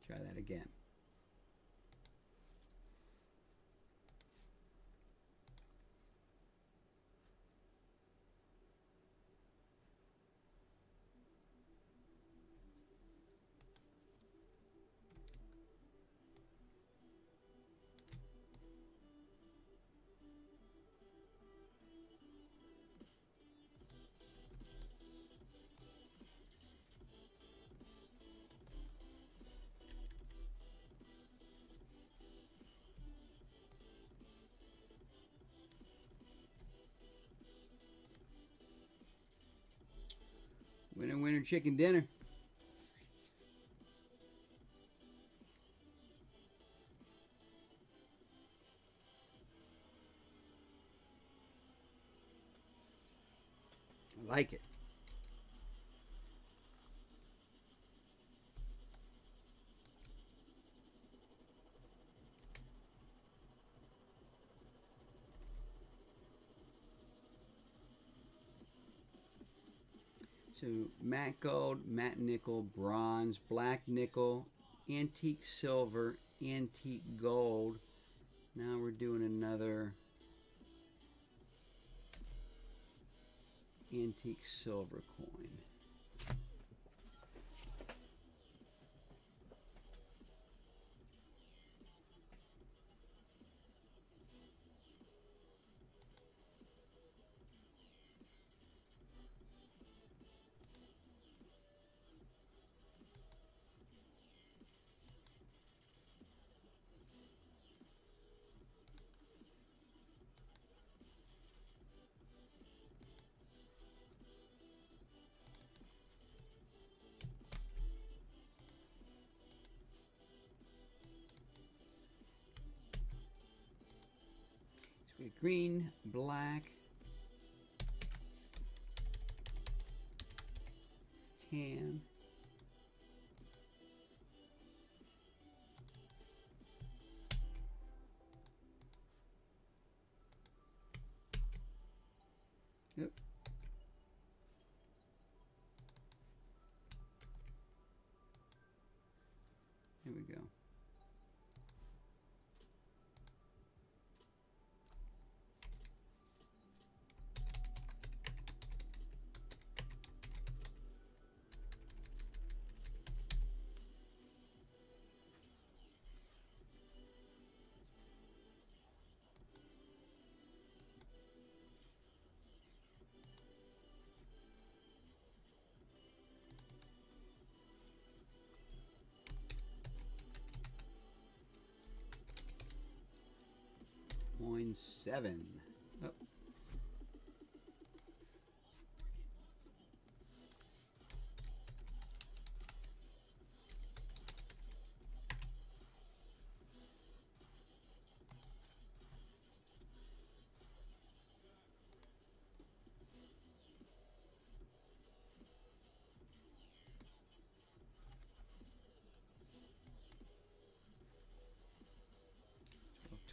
Try that again. Winner, winner, chicken dinner. Like it. So matte gold, matte nickel, bronze, black nickel, antique silver, antique gold. Now we're doing another antique silver coin. So we have green, black, tan, yep. Here we go. Coin 7. Oh.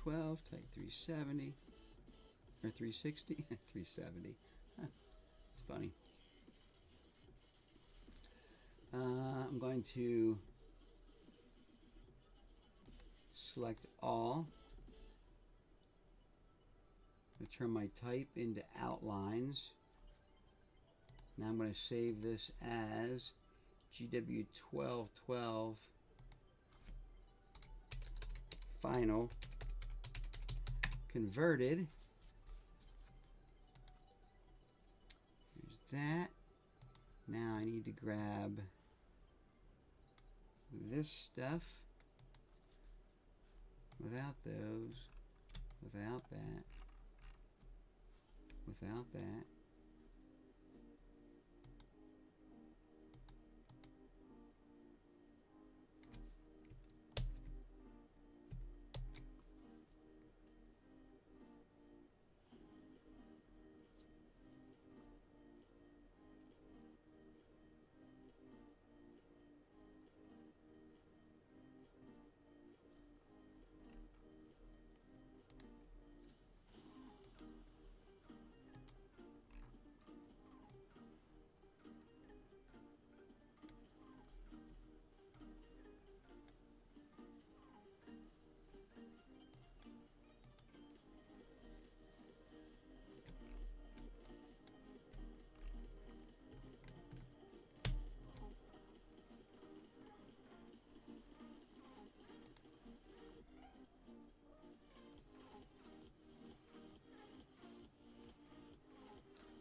$12, type 370 or 360, 370. Huh, it's funny. I'm going to select all. I'm going to turn my type into outlines. Now I'm going to save this as GW1212 final converted. Here's that. Now I need to grab this stuff without those, without that, without that.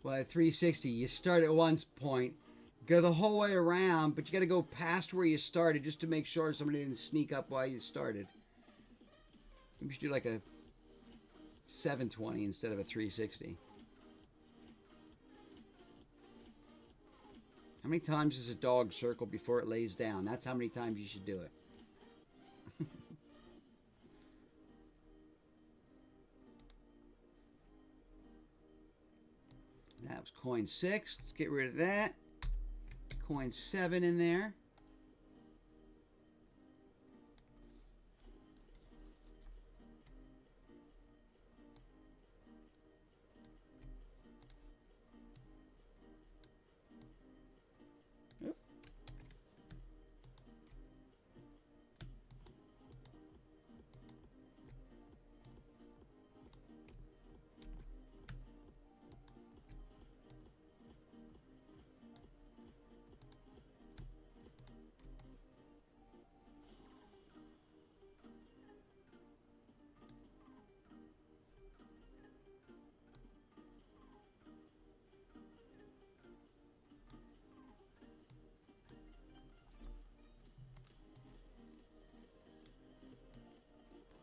Well, at 360, you start at one point, go the whole way around, but you got to go past where you started just to make sure somebody didn't sneak up while you started. You should do like a 720 instead of a 360. How many times does a dog circle before it lays down? That's how many times you should do it. That was coin 6. Let's get rid of that. Coin 7 in there.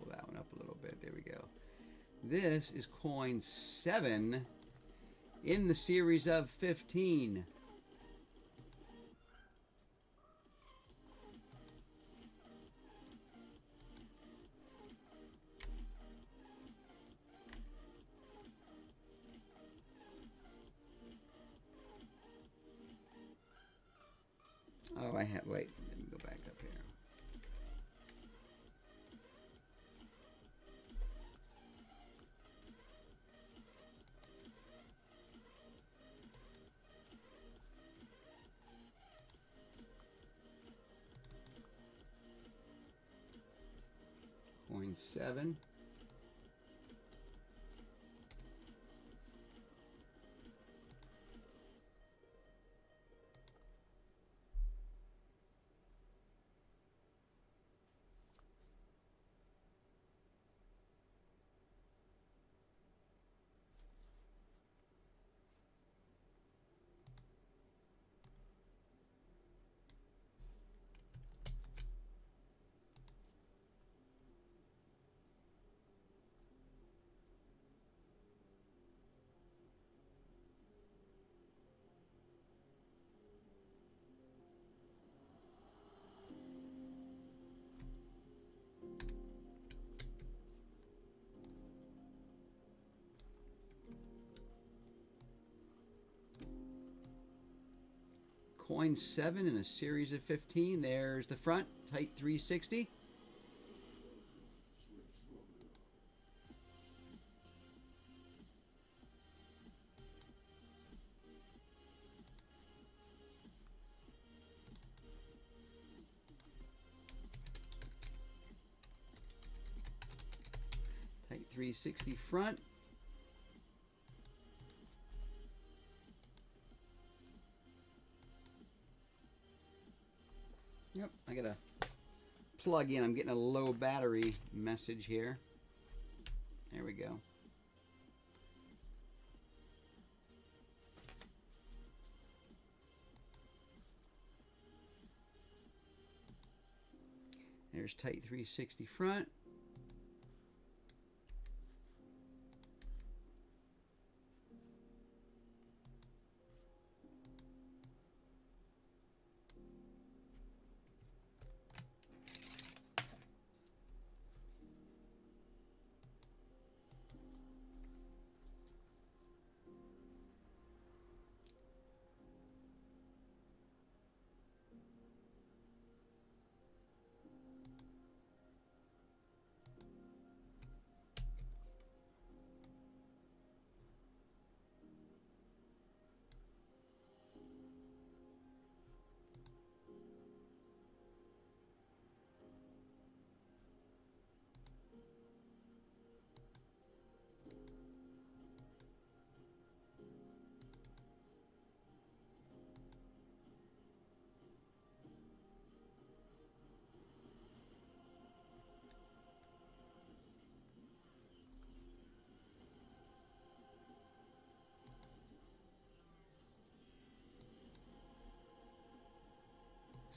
That one up a little bit. There we go. This is coin 7 in the series of 15. Oh, I have, wait, let me go back up here. Coin 7. Coin 7 in a series of 15. There's the front, tight 360. Tight 360 front. Yep, I gotta plug in. I'm getting a low battery message here. There we go. There's tight 360 front.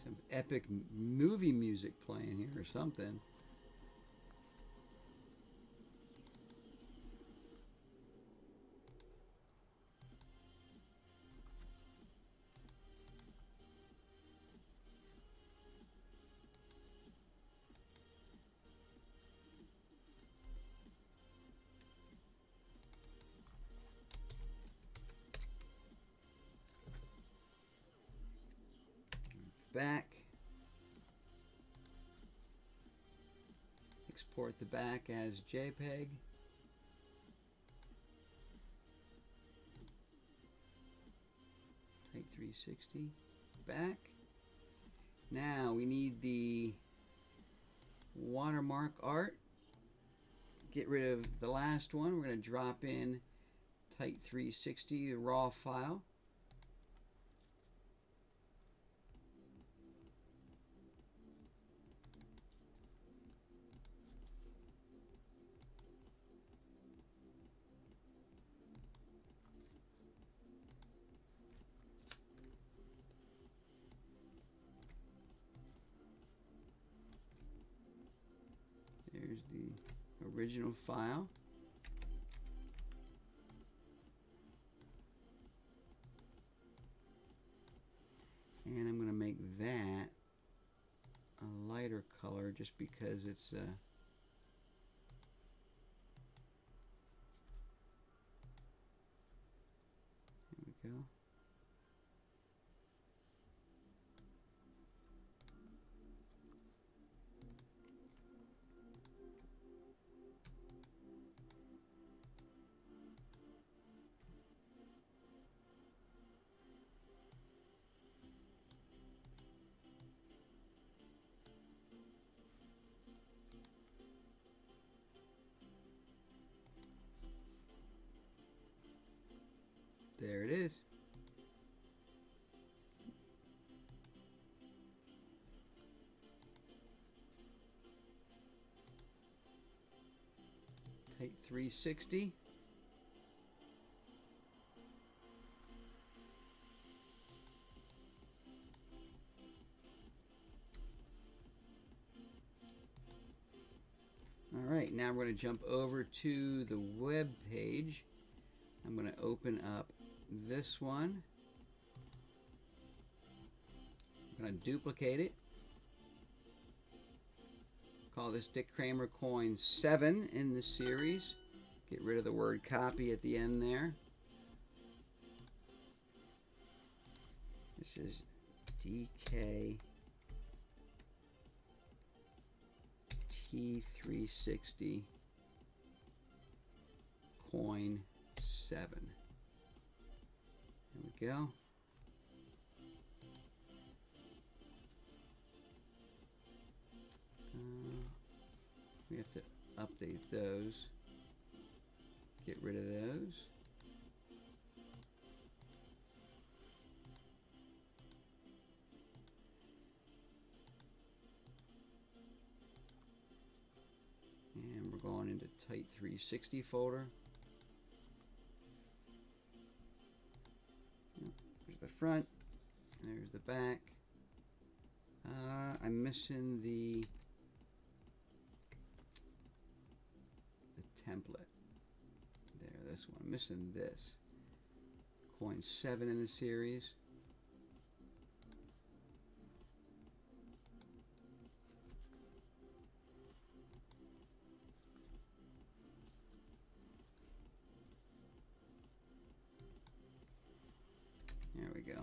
Some epic movie music playing here or something. back. Export the back as JPEG. Type 360 back. Now we need the Watermark Art. Get rid of the last one. We're going to drop in Type 360, the raw file. There's the original file. And I'm going to make that a lighter color just because it's there we go. There it is. Type 360. All right, now we're going to jump over to the web page. I'm going to open up this one. I'm going to duplicate it. Call this Dick Kramer coin 7 in the series. Get rid of the word copy at the end there. This is DK T360 coin 7. There we go. We have to update those. Get rid of those. And we're going into Type 360 folder. There's the front. There's the back. I'm missing the template. There, this one. I'm missing this. Coin 7 in the series. There we go.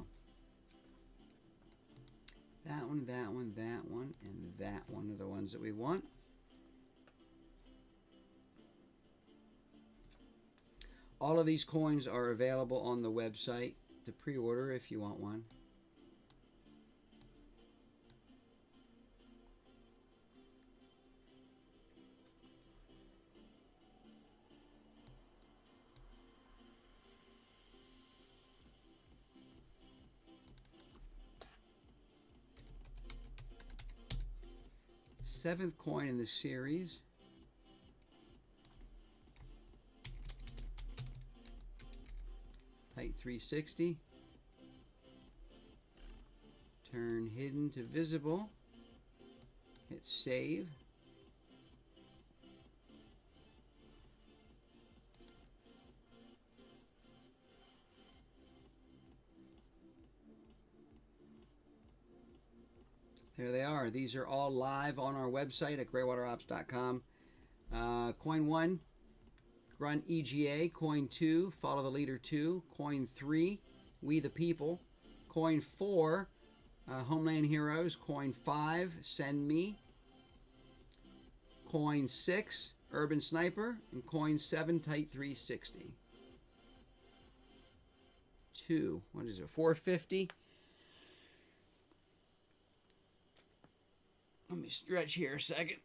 That one, that one, that one, and that one are the ones that we want. All of these coins are available on the website to pre-order if you want one. Seventh coin in the series. Type 360. Turn hidden to visible. Hit save. There they are. These are all live on our website at graywaterops.com. Coin 1, run EGA. Coin 2, follow the leader 2. Coin 3, we the people. Coin 4, Homeland Heroes, coin 5, Send Me. Coin 6, Urban Sniper. And coin 7, Tight 360. 2, what is it, 450? Let me stretch here a second.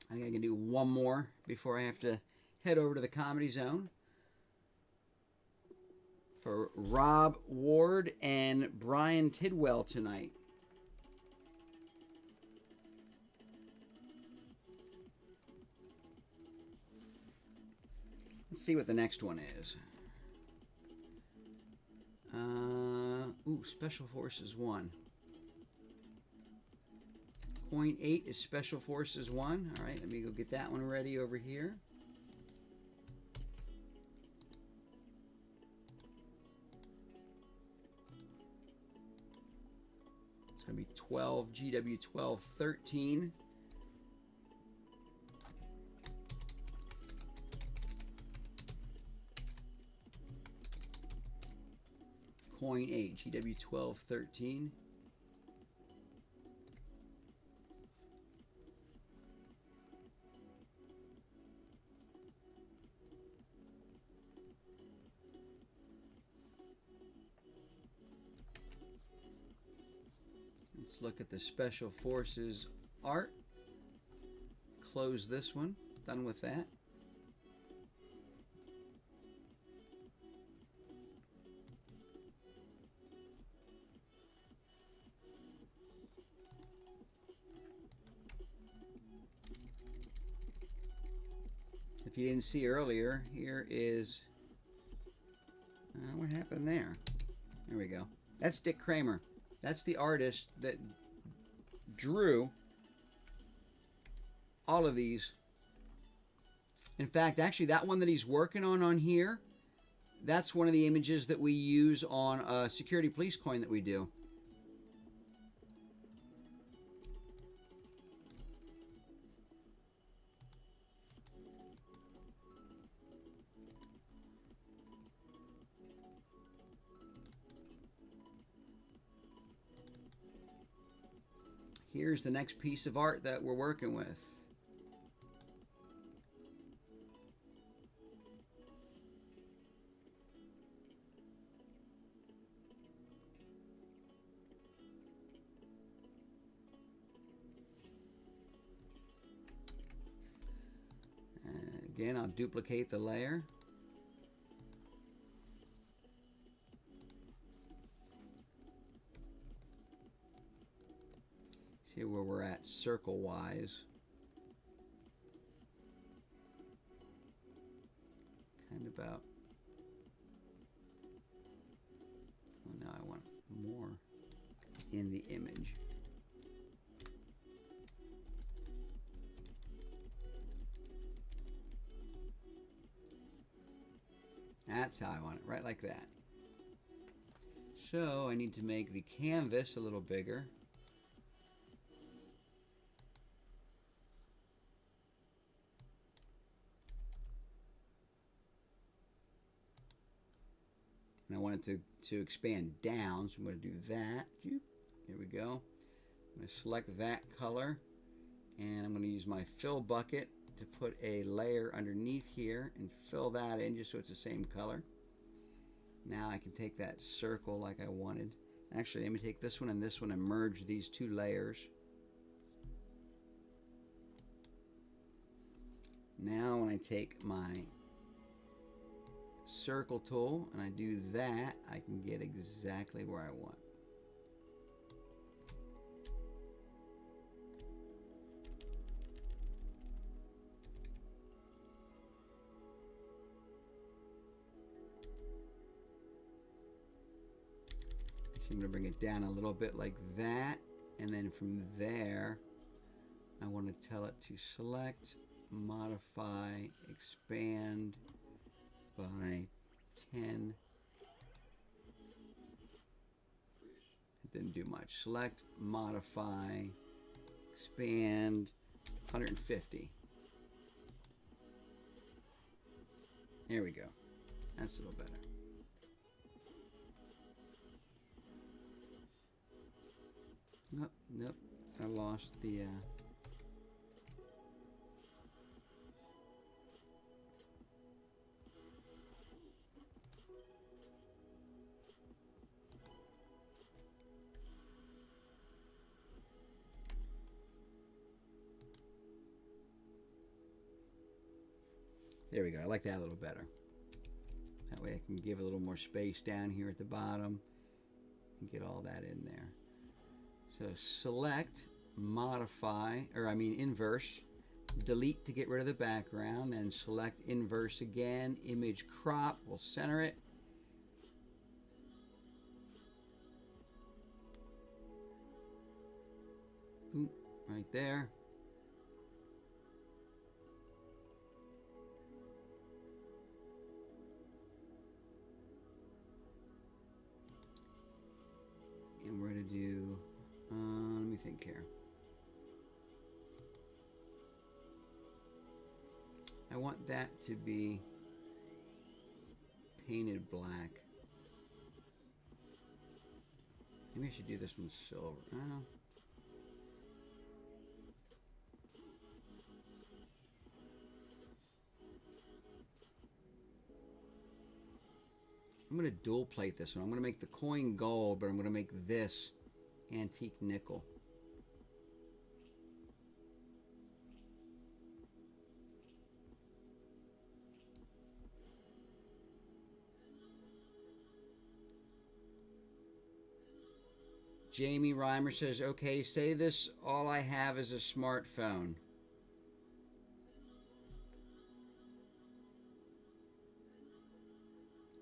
I think I can do one more before I have to head over to the Comedy Zone. For Rob Ward and Brian Tidwell tonight. Let's see what the next one is. Special Forces 1. Coin 8 is Special Forces 1. All right, let me go get that one ready over here. It's going to be 12, GW 1213. Coin 8, GW 1213. Let's look at the Special Forces art. Close this one. Done with that. If you didn't see earlier, here is... what happened there? There we go. That's Dick Kramer. That's the artist that drew all of these. In fact, actually, that one that he's working on here, that's one of the images that we use on a security police coin that we do. Here's the next piece of art that we're working with. Again, I'll duplicate the layer. See where we're at circle-wise. Kind of about. Oh, now I want more in the image. That's how I want it, right like that. So I need to make the canvas a little bigger. And I want it to expand down, so I'm going to do that. There we go. I'm going to select that color, and I'm going to use my fill bucket to put a layer underneath here and fill that in just so it's the same color. Now I can take that circle like I wanted. Actually, let me take this one and merge these two layers. Now when I take my circle tool and I do that, I can get exactly where I want. I'm going to bring it down a little bit like that, and then from there I want to tell it to select, modify, expand by 10. It didn't do much. Select, modify, expand, 150. There we go. That's a little better. Nope, nope. I lost the... There we go. I like that a little better. That way I can give a little more space down here at the bottom and get all that in there. So select, modify, or I mean inverse, delete to get rid of the background, then select inverse again, image crop, we'll center it. Boom, right there. And we're going to do, let me think here. I want that to be painted black. Maybe I should do this one silver. Oh. I'm going to dual plate this one. I'm going to make the coin gold, but I'm going to make this antique nickel. Jamie Reimer says, okay, say this, all I have is a smartphone.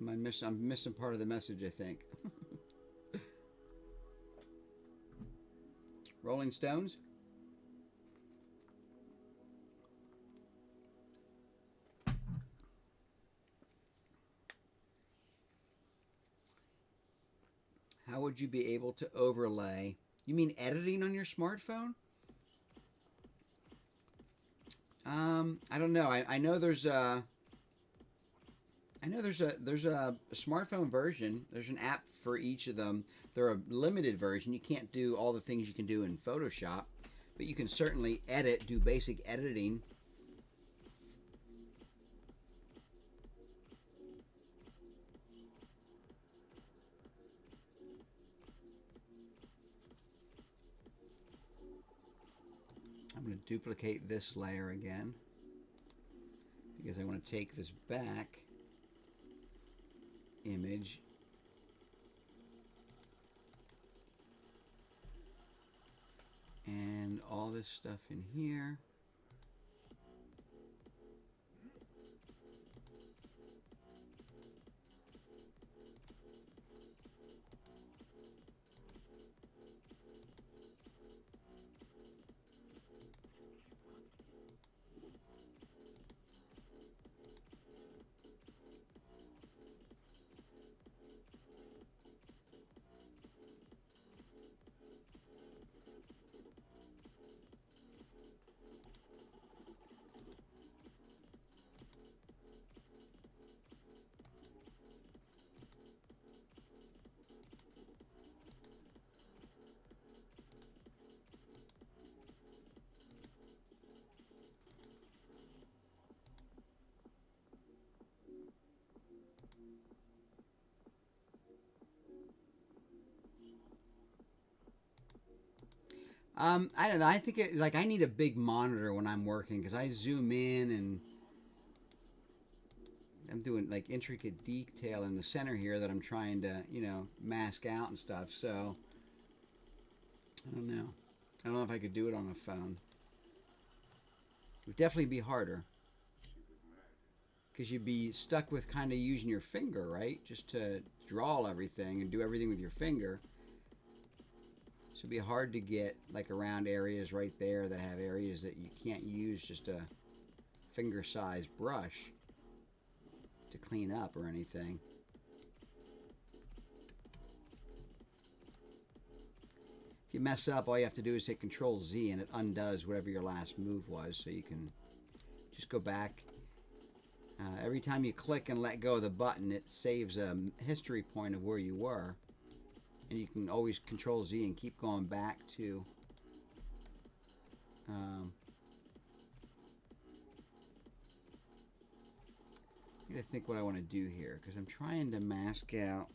I'm missing part of the message, I think. Rolling Stones. How would you be able to overlay? You mean editing on your smartphone? I don't know. I know there's a smartphone version. There's an app for each of them. They're a limited version. You can't do all the things you can do in Photoshop, but you can certainly edit, do basic editing. I'm going to duplicate this layer again because I want to take this back image and all this stuff in here. I don't know. I think I need a big monitor when I'm working because I zoom in and I'm doing like intricate detail in the center here that I'm trying to, mask out and stuff. So I don't know. I don't know if I could do it on a phone. It would definitely be harder because you'd be stuck with kind of using your finger, right? Just to draw everything and do everything with your finger. So it'd be hard to get like around areas right there that have areas that you can't use just a finger-sized brush to clean up or anything. If you mess up, all you have to do is hit Control Z and it undoes whatever your last move was, so you can just go back. Every time you click and let go of the button, it saves a history point of where you were. And you can always Control Z and keep going back to I gotta think what I want to do here, because I'm trying to mask out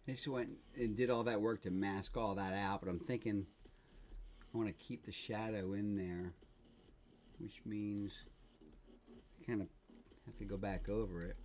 I just went and did all that work to mask all that out, but I'm thinking I want to keep the shadow in there, which means I kind of have to go back over it.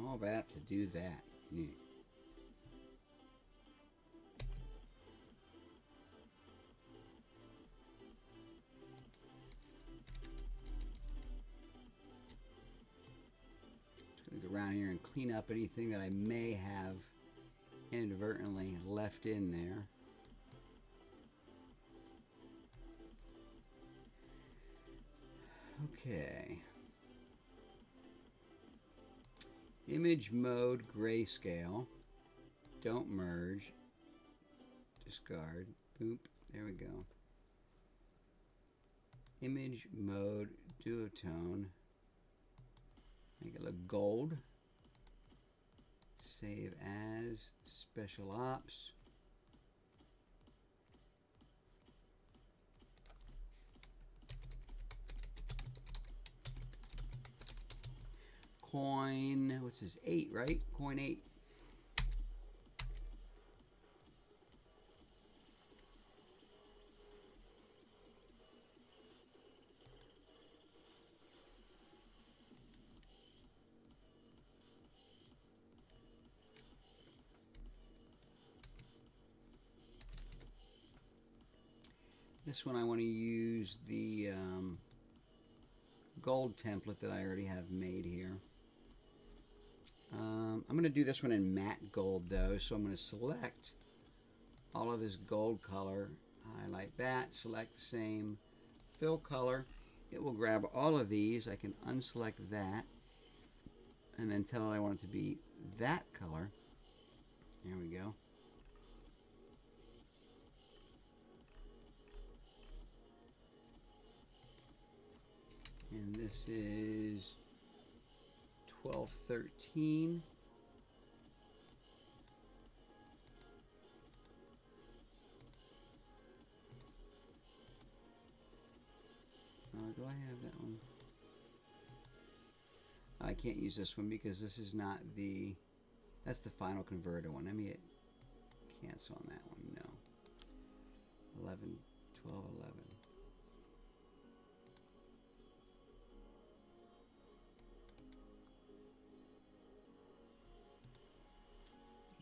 All that to do that. Yeah. Just going to go around here and clean up anything that I may have inadvertently left in there. Okay. Image mode grayscale. Don't merge. Discard. Boop. There we go. Image mode duotone. Make it look gold. Save as. Special ops. Coin, what's this, 8, right? Coin 8. This one I want to use the gold template that I already have made here. I'm going to do this one in matte gold though, so I'm going to select all of this gold color, highlight that, select the same fill color. It will grab all of these. I can unselect that and then tell it I want it to be that color. There we go. And this is 1213. Do I have that one? I can't use this one because this is not the, that's the final converter one. Let me hit cancel on that one. No. 11, 12, 11.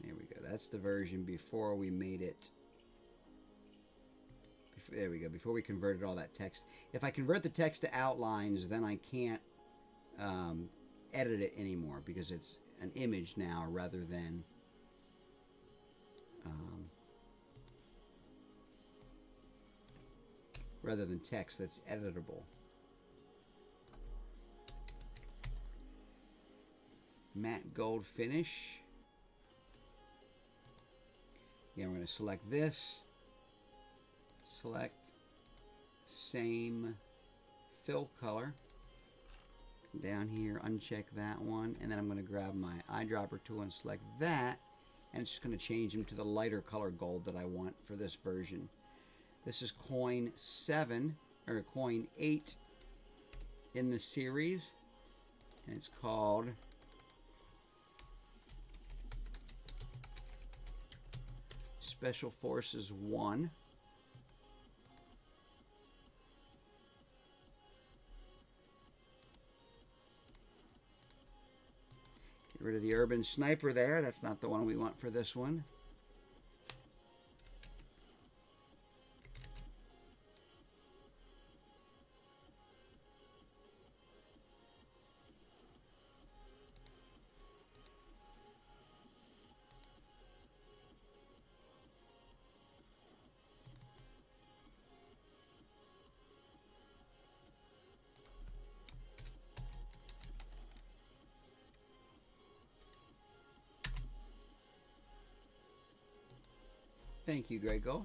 There we go. That's the version before we made it. There we go. Before we converted all that text. If I convert the text to outlines, then I can't edit it anymore because it's an image now rather than text that's editable. Matte gold finish. Yeah, we're going to select this. Select same fill color. Down here, uncheck that one, and then I'm going to grab my eyedropper tool and select that, and it's just going to change them to the lighter color gold that I want for this version. This is coin 7 or coin 8 in the series, and it's called Special Forces 1. Get rid of the Urban Sniper there. That's not the one we want for this one. Thank you, Grego.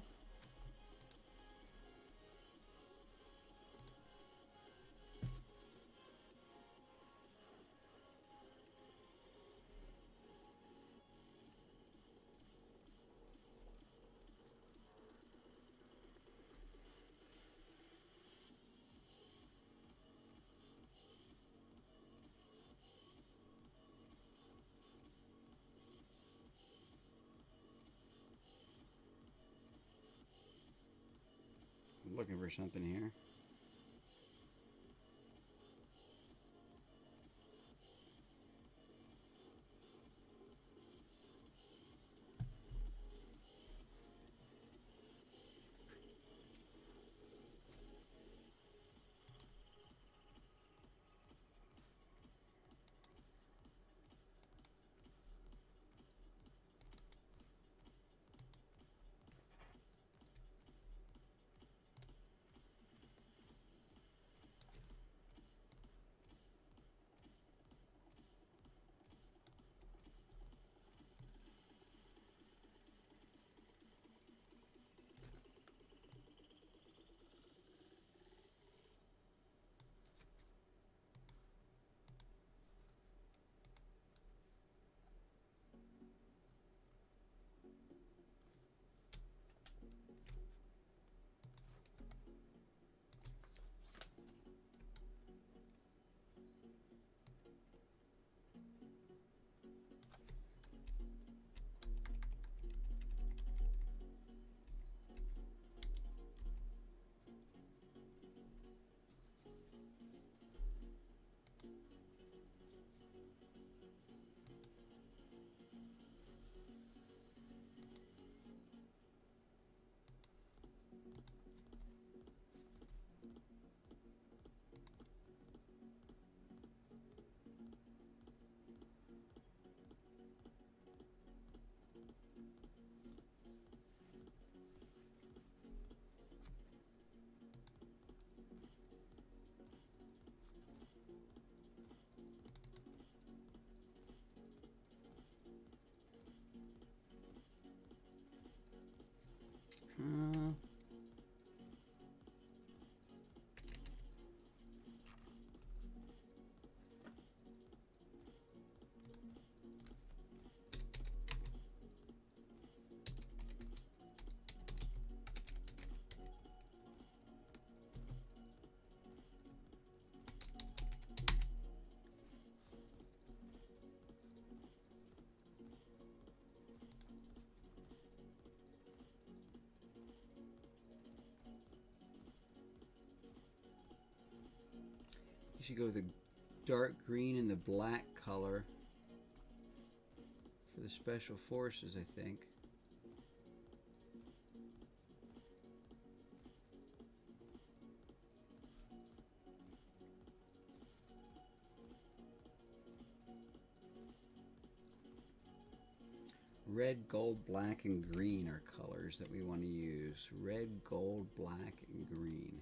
I'm looking for something here. should go with the dark green and the black color for the Special Forces, I think. Red, gold, black, and green are colors that we want to use. Red, gold, black, and green.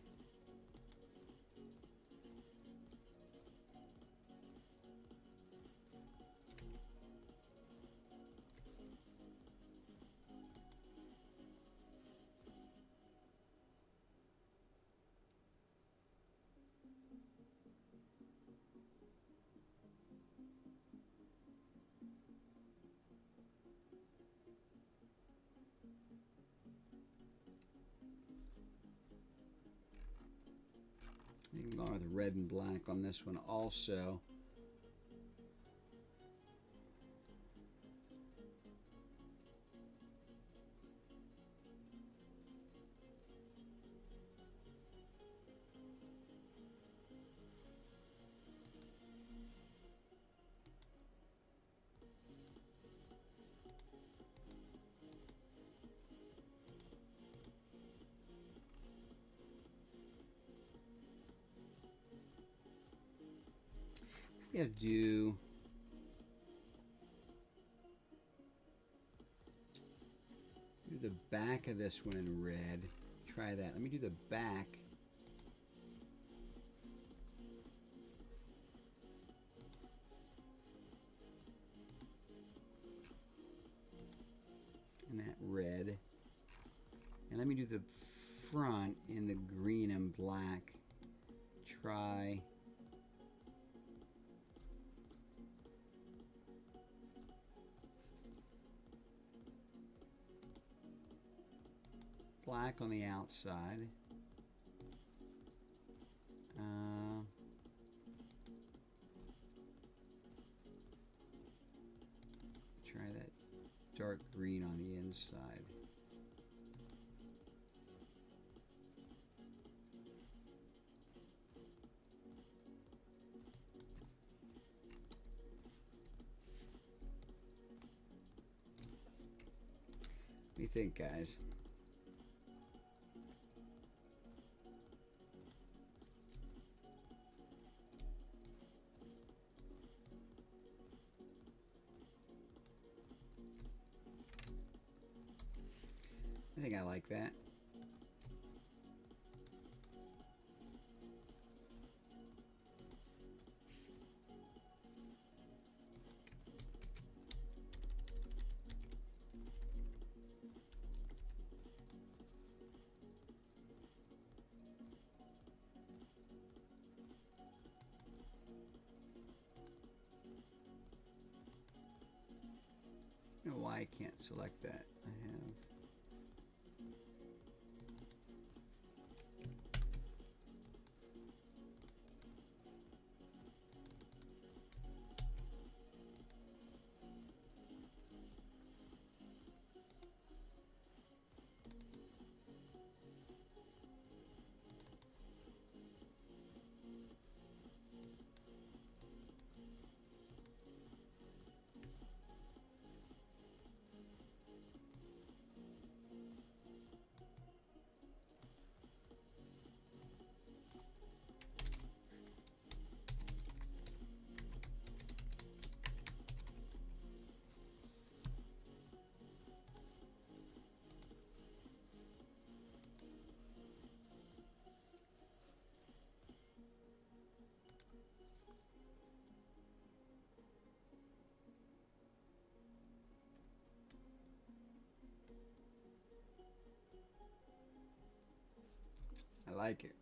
You can go with red and black on this one also. We have to do the back of this one in red. Try that. Let me do the back. In that red. And let me do the front in the green and black. Try black on the outside. Try that dark green on the inside. What do you think, guys? I think I like that. I don't know why I can't select that. I have. I like it.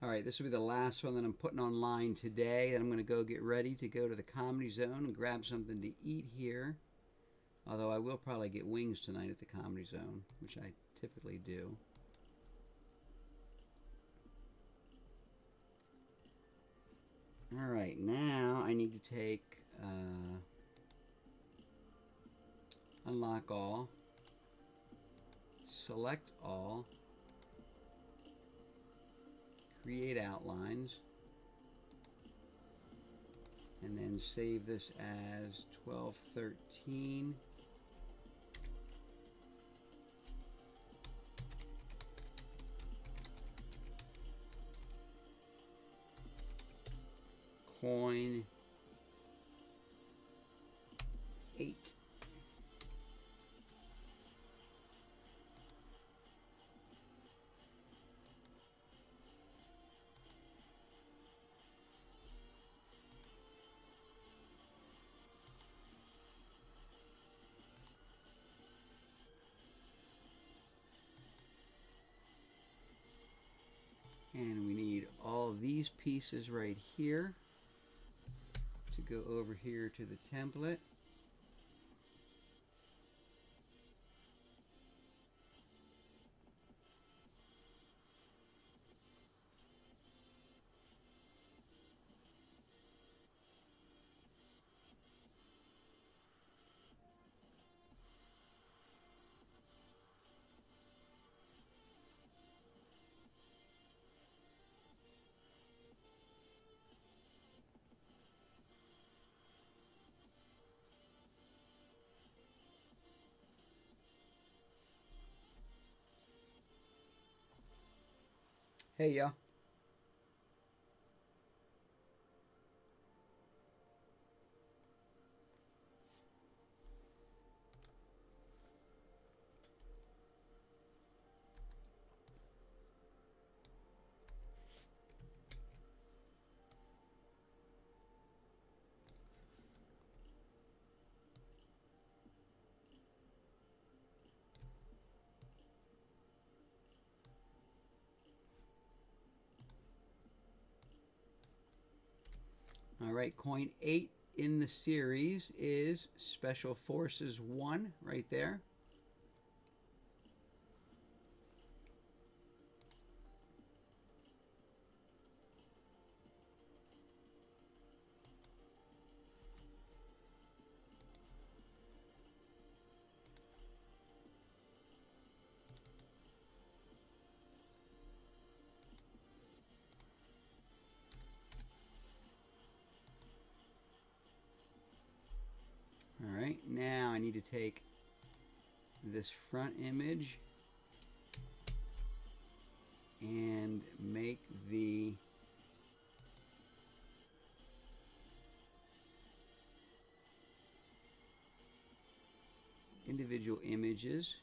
All right, this will be the last one that I'm putting online today. And I'm going to go get ready to go to the Comedy Zone and grab something to eat here. Although I will probably get wings tonight at the Comedy Zone, which I typically do. Alright, now I need to take unlock all, select all, create outlines, and then save this as 1213. Coin 8. And we need all these pieces right here to go over here to the template. Hey, y'all. All right, coin 8 in the series is Special Forces 1 right there. All right, now I need to take this front image and make the individual images.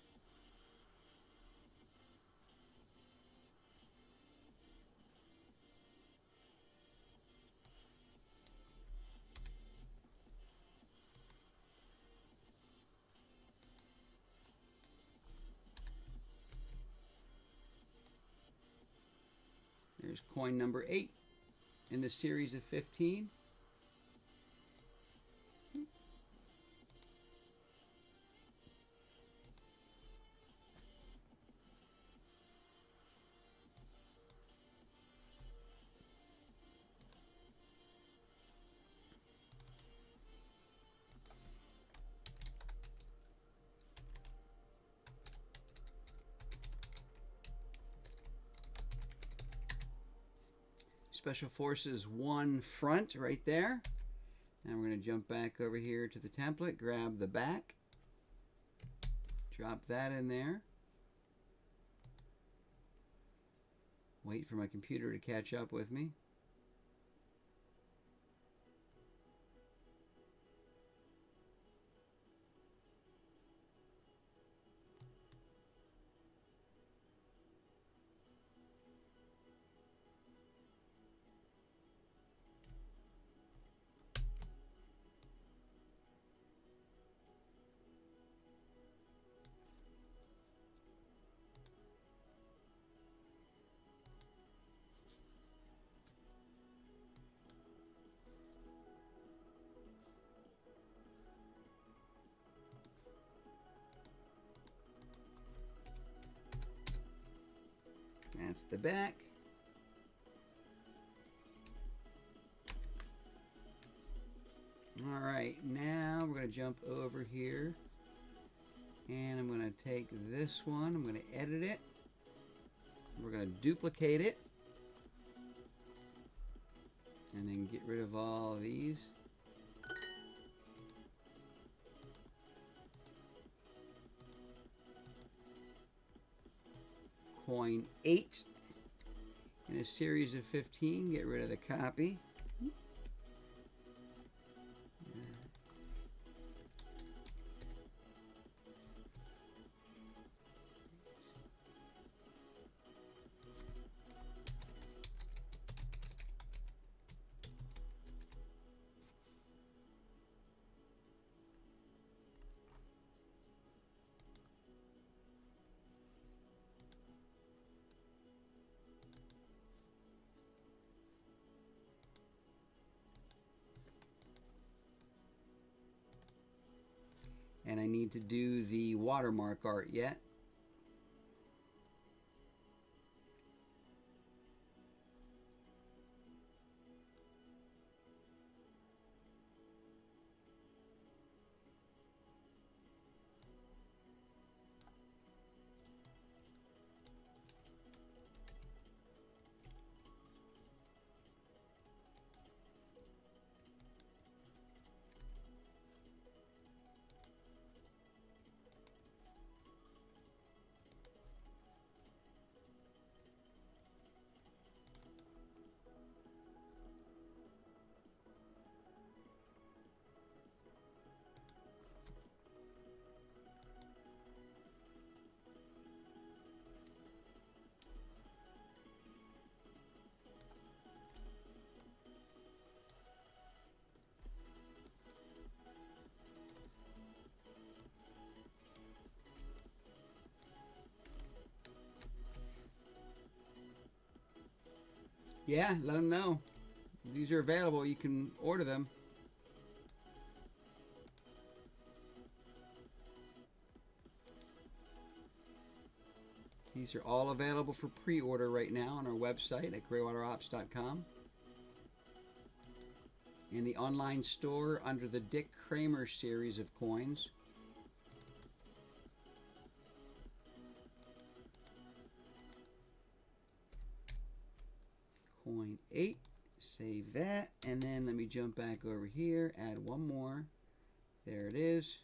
There's coin number 8 in the series of 15. Special Forces 1 front right there. Now we're going to jump back over here to the template, grab the back, drop that in there. Wait for my computer to catch up with me. That's the back. All right, now we're going to jump over here, and I'm going to take this one, I'm going to edit it, we're going to duplicate it, and then get rid of all of these. Coin 8 in a series of 15, get rid of the copy. And I need to do the watermark art yet. Yeah, let them know. These are available. You can order them. These are all available for pre-order right now on our website at graywaterops.com. In the online store under the Dick Kramer series of coins. Coin 8, save that, and then let me jump back over here, add one more. There it is.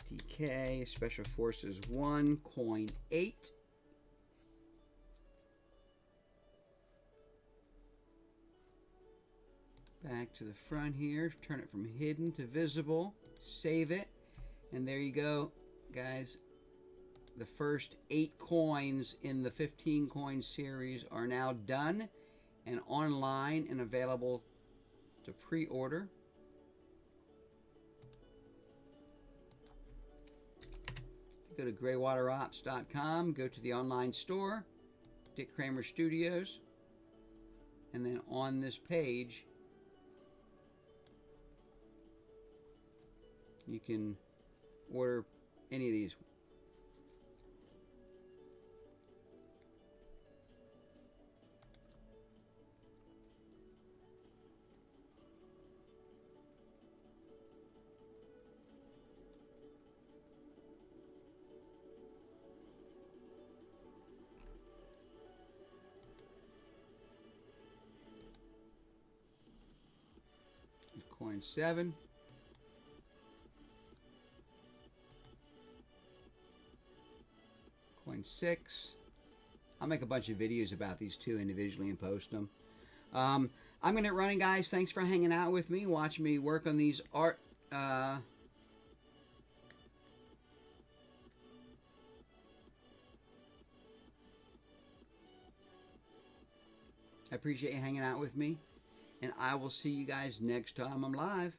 DK, Special Forces 1, coin 8. Back to the front here, turn it from hidden to visible, save it, and there you go, guys. The first 8 coins in the 15 coin series are now done and online and available to pre-order. Go to graywaterops.com, go to the online store, Dick Kramer Studios, and then on this page you can order any of these. Coin 7. Coin 6. I'll make a bunch of videos about these two individually and post them. I'm going to get running, guys. Thanks for hanging out with me. Watch me work on these art. I appreciate you hanging out with me. And I will see you guys next time I'm live.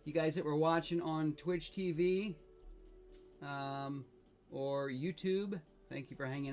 You guys that were watching on Twitch TV or YouTube, thank you for hanging out.